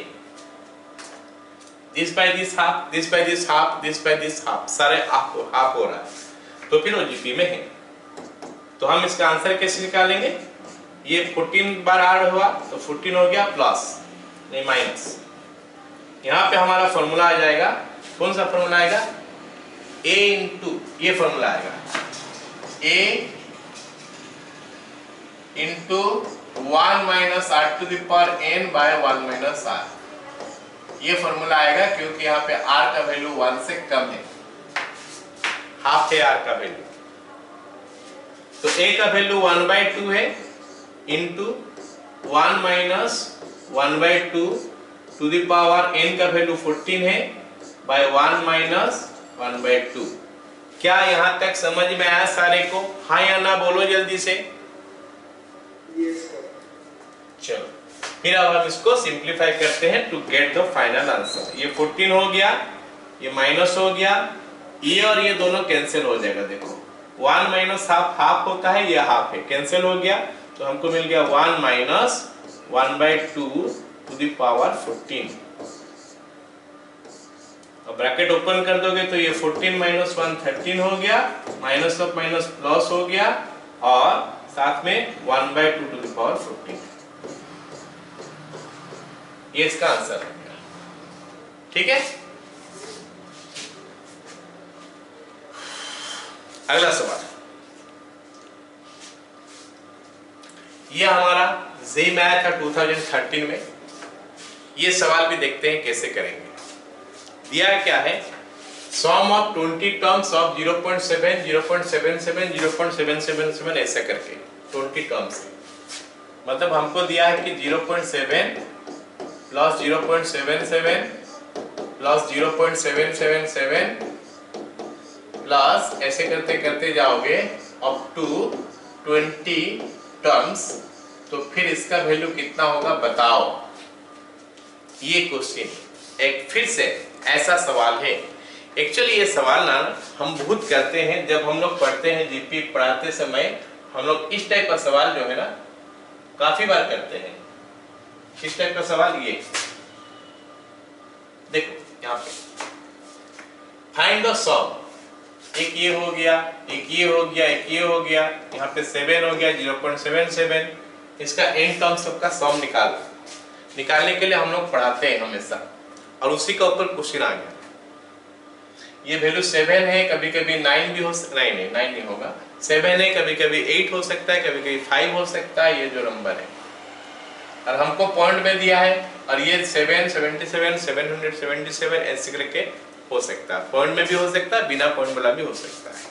This by this half, this by this half, this by this half, सारे हाफ हो रहा है, तो फिर वो जीपी में है। तो हम इसका आंसर कैसे निकालेंगे? ये 14 बार ऐड हुआ तो 14 हो गया, प्लस नहीं माइनस। यहाँ पे हमारा फॉर्मूला आ जाएगा, कौन सा फॉर्मूला आएगा? a इंटू, ये फॉर्मूला आएगा a into 1 minus r to the power n by 1 minus r, ये फॉर्मूला आएगा क्योंकि यहाँ पे r का वैल्यू 1 से कम है, हाफ है r का वैल्यू। तो a का वैल्यू 1/2 है into 1 minus 1/2 to the power n का वैल्यू 14 है बाय 1 माइनस 1/2। क्या यहाँ तक समझ में आया सारे को? हाँ या ना बोलो जल्दी से। चलो फिर अब हम इसको सिंप्लीफाई करते हैं to get the final answer. ये 14 हो गया, ये माइनस हो गया, ये और ये दोनों कैंसिल हो जाएगा। देखो 1 माइनस हाफ, हाफ होता है, ये हाफ है, कैंसिल हो गया, तो हमको मिल गया 1 माइनस 1/2 टू द पावर 14। अब ब्रैकेट ओपन कर दोगे तो ये 14 माइनस 1 13 हो गया, माइनस ऑफ माइनस प्लस हो गया, और साथ में 1/2 टू द पावर 14। ये इसका आंसर है, ठीक है। अगला सवाल, ये हमारा जेई में आया था 2013 में। ये सवाल भी देखते हैं कैसे करेंगे। दिया क्या है, सम ऑफ 20 टर्म्स ऑफ 0.7 0.77 0.777 ऐसा करके 20 टर्म्स है। मतलब हमको दिया है कि 0.7 प्लस 0.77 प्लस 0.777 प्लस ऐसे करते करते जाओगे अप टू 20 टर्म्स, तो फिर इसका वैल्यू कितना होगा बताओ। ये क्वेश्चन एक फिर से ऐसा सवाल है। एक्चुअली ये सवाल ना हम बहुत करते हैं, जब हम लोग पढ़ते हैं जीपी पढ़ाते समय हम लोग इस टाइप का सवाल जो है ना काफी बार करते हैं। इस टाइप का सवाल ये देखो, यहाँ पे फाइंड द सम, एक ये हो गया, एक ये हो गया, एक ये हो गया, यहाँ पे 7 हो गया, 0.77, इसका n टर्म सबका सम निकालने के लिए हम लोग पढ़ाते हैं हमेशा, और उसी का ऊपर क्वेश्चन आ गया। ये वैल्यू 7 है, कभी कभी 9 भी हो सकता है, नहीं 9 नहीं होगा, 7 है, कभी कभी 8 हो सकता है, कभी कभी 5 हो सकता है, ये जो नंबर है, और हमको पॉइंट में दिया है, और ये 777 777 ऐसे करके हो सकता है, पॉइंट में भी हो सकता है, बिना पॉइंट वाला भी हो सकता है।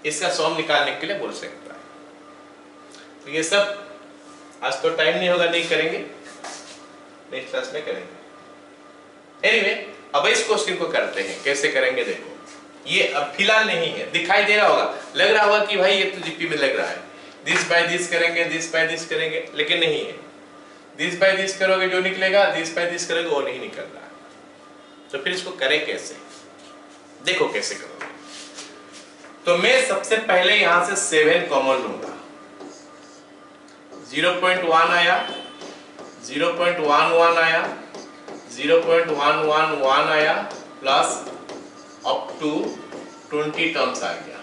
इसका सम निकालने के लिए बोल सकता है। तो ये सब आज तो टाइम नहीं होगा, नहीं करेंगे, नेक्स्ट क्लास में करेंगे। एनीवे अब इस क्वेश्चन को करते हैं, कैसे करेंगे देखो। ये अब फिलहाल नहीं है, दिखाई दे रहा होगा, लग रहा होगा कि भाई ये तो जीपी में लग रहा है, दिस बाय दिस करेंगे, दिस बाय दिस करेंगे, लेकिन नहीं है। दिस बाय दिस करोगे जो निकलेगा, दिस बाय दिस करोगे वो नहीं निकल रहा। तो फिर इसको करें कैसे, देखो कैसे करोगे। तो मैं सबसे पहले यहां से 7 कॉमन लूंगा, 0.1 आया, 0.11 आया, 0.111 आया, प्लस अप टू 20 टर्म्स आ गया।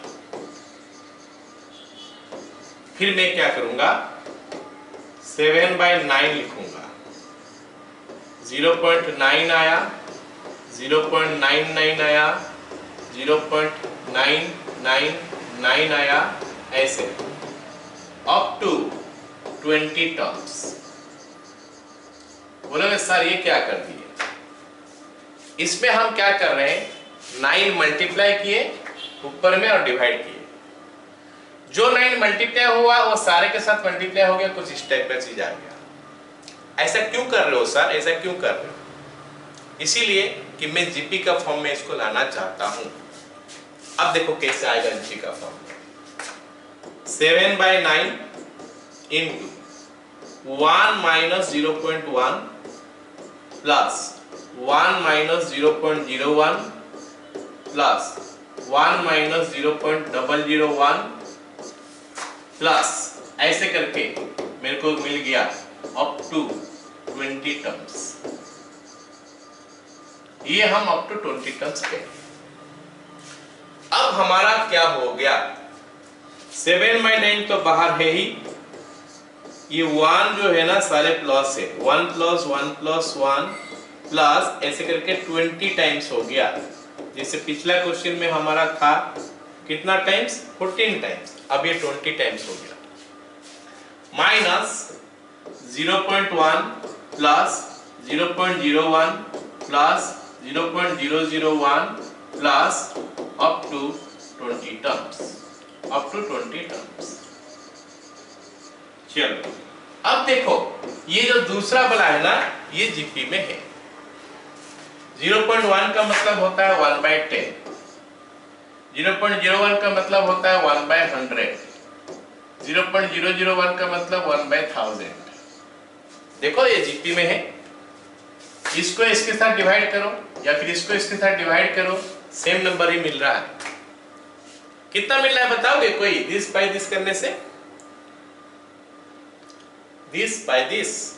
फिर मैं क्या करूंगा, 7/9 लिखूंगा, 0.9 आया, 0.99 आया, 0.999 9 आया ऐसे अप टू 20 टर्म्स। बोलोगे सर ये क्या कर दिए? इसमें हम क्या कर रहे हैं, 9 मल्टीप्लाई किए ऊपर में और डिवाइड किए। जो 9 मल्टीप्लाई हुआ वो सारे के साथ मल्टीप्लाई हो गया, कुछ इस टाइप का चीज आ गया। ऐसा क्यों कर रहे हो सर, ऐसा क्यों कर रहे हो? इसीलिए कि मैं जीपी का फॉर्म में इसको लाना चाहता हूं। अब देखो कैसे आएगा जीपी का form. 7/9 into 1 minus 0.1 plus 1 minus 0.01 plus 1 minus 0.001 plus ऐसे करके मेरे को मिल गया अप टू 20 टर्म्स। ये हम अप टू 20 टर्म्स करें। अब हमारा क्या हो गया, 7/9 तो बाहर है ही, ये 1 जो है ना सारे प्लस है, 1 प्लस 1 प्लस 1 प्लस ऐसे करके 20 टाइम्स हो गया। जैसे पिछला क्वेश्चन में हमारा था कितना टाइम्स, 14 टाइम्स, अब ये 20 टाइम्स हो गया। Minus 0.1 plus 0.01 plus 0.001 plus up to 20 terms, up to 20 terms. चलो अब देखो ये जो दूसरा वाला है ना ये जीपी में है। 0.1 का मतलब होता है 1/10, 0.01 का मतलब होता है 1/100, 0.001 का मतलब 1/1000। देखो ये जीपी में है, इसको इसके साथ डिवाइड करो या फिर इसको इसके साथ डिवाइड करो, सेम नंबर ही मिल रहा है। कितना मिल रहा है बताओगे कोई? दिस बाय दिस करने से, दिस बाय दिस,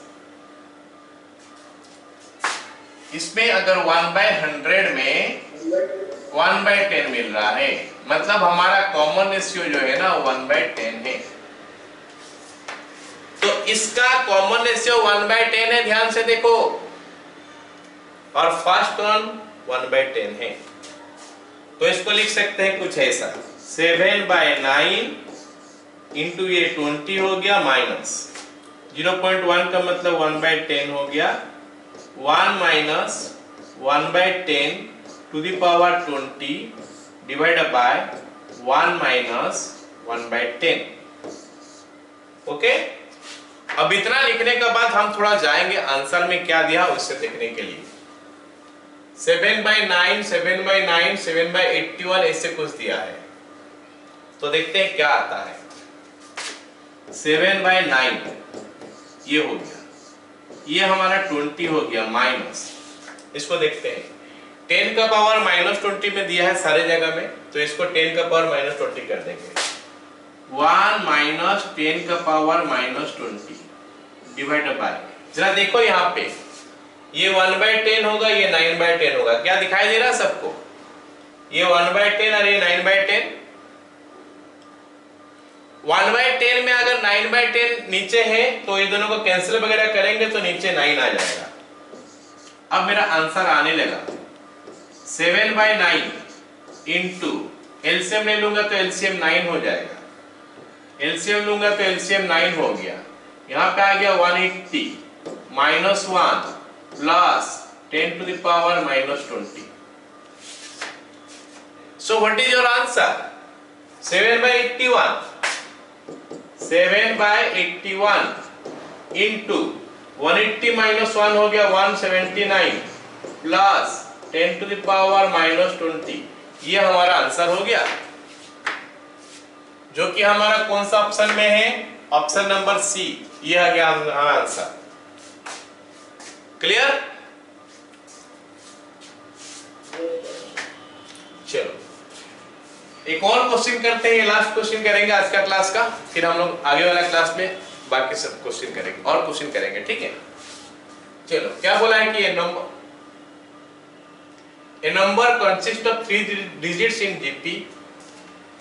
इसमें अगर 1/100 में 1/10 मिल रहा है, मतलब हमारा कॉमन रेशियो जो है ना 1/10 है। तो इसका कॉमन रेशियो 1/10 है, ध्यान से देखो, और फर्स्ट वन 1/10 है। तो इसको लिख सकते हैं कुछ ऐसा, 7/9 इंटू ये 20 हो गया माइनस 0.1 का मतलब 1/10 हो गया, 1 minus 1/10 to the power 20 divided by 1 minus 1/10। Okay, अब इतना लिखने के बाद हम थोड़ा जाएंगे आंसर में क्या दिया उससे देखने के लिए। 7/9 7/9 7/81 ऐसे कुछ दिया है, तो देखते हैं क्या आता है। 7/9 ये हो गया, ये हमारा 20 हो गया माइनस, इसको देखते हैं 10 का पावर -20 में दिया है सारे जगह में, तो इसको 10 का पावर -20 कर देंगे। 1 माइनस 10 का पावर -20 डिवाइडेड बाय, जरा देखो यहाँ पे ये 1/10 होगा, ये 9/10 होगा, क्या दिखाई दे रहा है सबको? ये 1/10 और ये 9/10। 1/10 में अगर 9/10 नीचे है तो ये दोनों को कैंसिल वगैरह करेंगे तो नीचे 9 आ जाएगा। अब मेरा आंसर आने लगा 7/9 इंटू एलसीएम ले लूंगा तो एलसीएम 9 हो जाएगा, एलसीएम लूंगा तो एलसीएम 9 हो गया, यहाँ पे आ गया 180 minus 1 plus 10 to the power -20। So what is your answer? 7/81 7/81 into 180 minus 1 हो गया 179 प्लस 10 to the power -20, ये हमारा आंसर हो गया, जो कि हमारा कौन सा ऑप्शन में है? ऑप्शन नंबर सी, ये आ गया हमारा आंसर। क्लियर? चलो एक और क्वेश्चन करते हैं, ये लास्ट क्वेश्चन करेंगे आज का क्लास का, फिर हम लोग आगे वाला क्लास में बाकी सब क्वेश्चन करेंगे और क्वेश्चन करेंगे, ठीक है? चलो क्या बोला है कि a number consist of 3 digits in GP.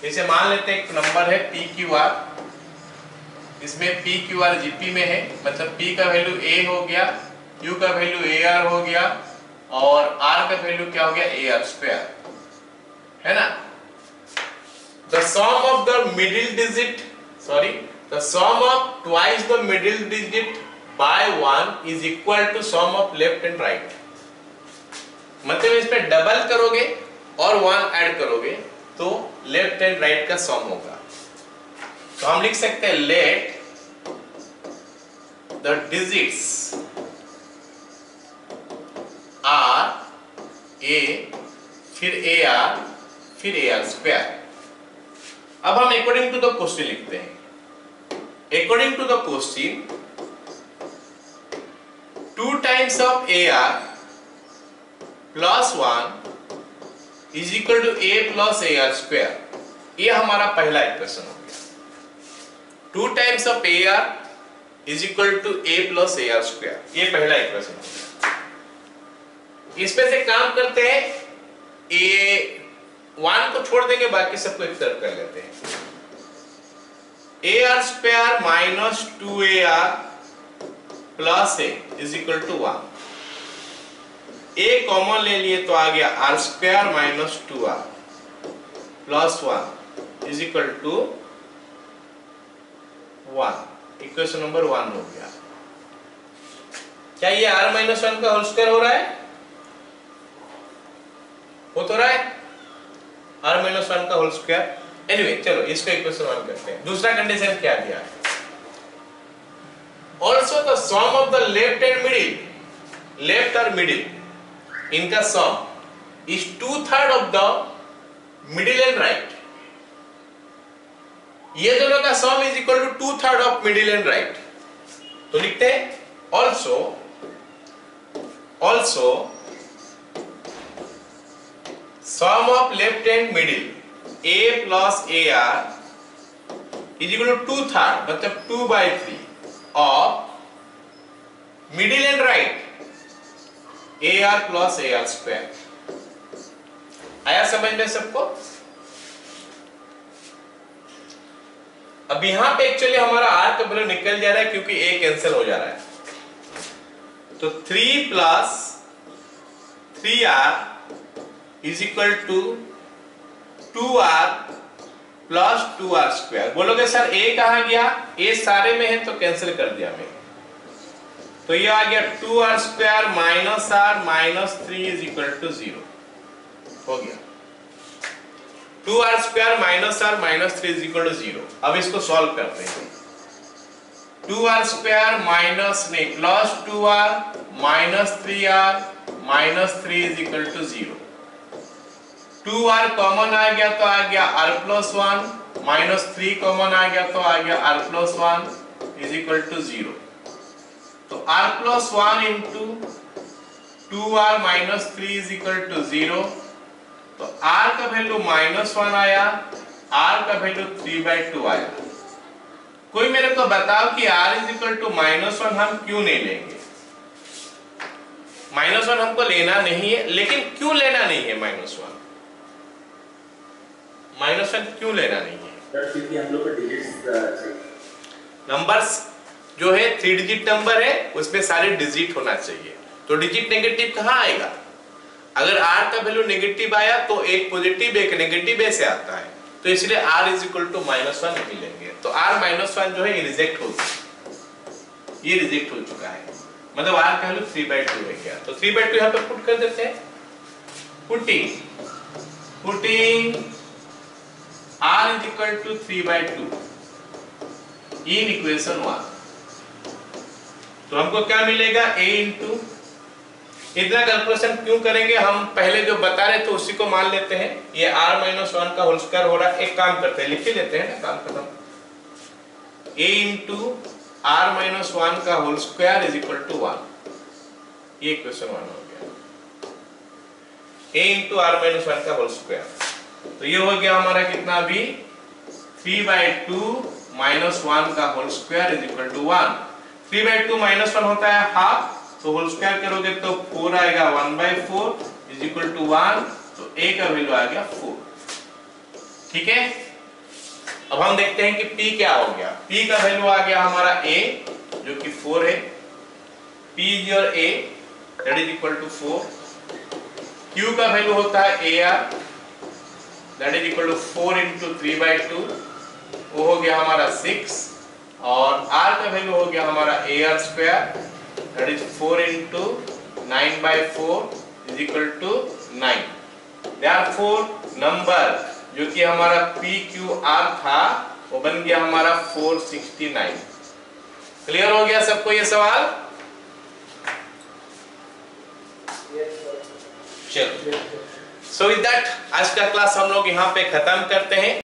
जैसे मान लेते हैं एक नंबर है PQR, इसमें PQR जीपी में है, मतलब P का वैल्यू A हो गया, Q का वैल्यू AR हो गया और R का वैल्यू क्या हो गया AR स्क्वायर, है ना? the sum of the middle digit, sorry, the sum of twice the middle digit by 1 is equal to sum of left and right. मतलब इसमें डबल करोगे और 1 ऐड करोगे तो लेफ्ट एंड राइट का सम होगा। तो हम लिख सकते हैं let the digits R A फिर ए आर फिर ए आर स्क्वायर। अब हम अकॉर्डिंग टू द क्वेश्चन लिखते हैं। According to the question 2 times of AR plus 1 is equal to A plus AR square। ये हमारा पहला इक्वेशन हो गया। 2 times of AR is equal to A plus AR square। ये पहला इक्वेशन हो गया। इसमें से काम करते हैं, A1 को छोड़ देंगे, बाकी सबको एक तरफ कर लेते हैं। AR square minus 2AR plus A is equal to 1। A common ले लिए तो आ गया R square minus 2r plus 1 is equal to 1। Equation number 1 हो गया। क्या ये r माइनस 1 का होल स्क्वायर हो रहा है? हो तो रहा है r माइनस 1 का होल स्क्वायर। एनीवे चलो इसको इक्वेशन 1 करते हैं। दूसरा कंडीशन क्या दिया है? Also the sum of the left and middle, left or middle, इनका sum is 2/3 of the middle and right। ये दोनों का sum is equal to 2/3 of middle and right। तो लिखते हैं also sum of left and middle a plus ar is equal to 2/3 मतलब 2/3 of middle and right AR plus AR square। आया समझ में सबको? अब यहां पे एक्चुअली हमारा R का वैल्यू निकल जा रहा है क्योंकि A कैंसिल हो जा रहा है। तो 3 plus 3R is equal to 2R plus 2r square. बोलोगे सर a कहां गया? a सारे में है तो कैंसिल कर दिया मैं। तो ये आ गया 2r square minus r minus 3 is equal to 0 हो गया। 2r square minus r minus 3 is equal to 0। अब इसको सॉल्व करते हैं। 2r स्क्वायर माइनस नहीं plus 2r minus 3r minus 3 is equal to 0। 2r common आ गया तो आ गया r प्लस 1 माइनस 3 कॉमन आ गया तो आ गया r plus 1 is equal to 0। तो r plus 1 into 2r minus 3 is equal to 0। तो r का वैल्यू माइनस 1 आया, r का वैल्यू 3/2 आया। कोई मेरे को बताओ कि r is equal to minus 1 हम क्यों नहीं लेंगे? माइनस 1 हमको लेना नहीं है, लेकिन क्यों लेना नहीं है माइनस 1? माइनस 1 क्यों लेना नहीं है? क्योंकि हम लोग को डिजिट्स नंबर्स जो है 3 डिजिट नंबर है, उसमें सारे डिजिट होना चाहिए। तो डिजिट नेगेटिव कहां आएगा? अगर r का वैल्यू नेगेटिव आया तो एक पॉजिटिव एक नेगेटिव ऐसे आता है, तो इसलिए r is equal to minus 1 नहीं लेंगे। तो r माइनस 1 जो है ये रिजेक्ट हो गया, ये रिजेक्ट हो चुका है, मतलब r का वैल्यू 3/2 हो गया। तो 3/2 यहां पे पुट कर देते हैं। Putting r is equal to 3/2 in equation 1। तो हमको क्या मिलेगा? a इंटू, इतना कैलकुलेशन क्यों करेंगे? हम पहले जो बता रहे थे उसी को मान लेते हैं। ये r माइनस 1 का होल स्क्वायर हो रहा है। एक काम करते हैं, लिख ही लेते हैं ना, काम खत्म। a इंटू r माइनस 1 का whole square is equal to 1। ये इक्वेशन 1 हो गया। a इंटू r माइनस 1 का होल स्क्वायर, तो ये हो गया हमारा कितना भी 3/2 माइनस 1 का whole square is equal to 1। 3/2 minus 1 होता है हाफ, तो होल स्क्वायर करोगे तो 4 आएगा 1/4 इज इक्वल टू 1। तो a का वैल्यू आ गया 4। ठीक है, अब हम देखते हैं कि p क्या हो गया। p का वैल्यू आ गया हमारा a जो कि 4 है। p is your a that is equal to 4। q का वैल्यू होता है ar that is equal to 4 into 3/2, वो हो गया हमारा 6, और r का वैल्यू हो गया हमारा ar² that is 4 into 9/4 is equal to 9। Therefore number जो कि हमारा PQR था वो बन गया हमारा 469। क्लियर हो गया सबको ये सवाल? चलो, सो विद दैट आज का क्लास हम लोग यहाँ पे खत्म करते हैं।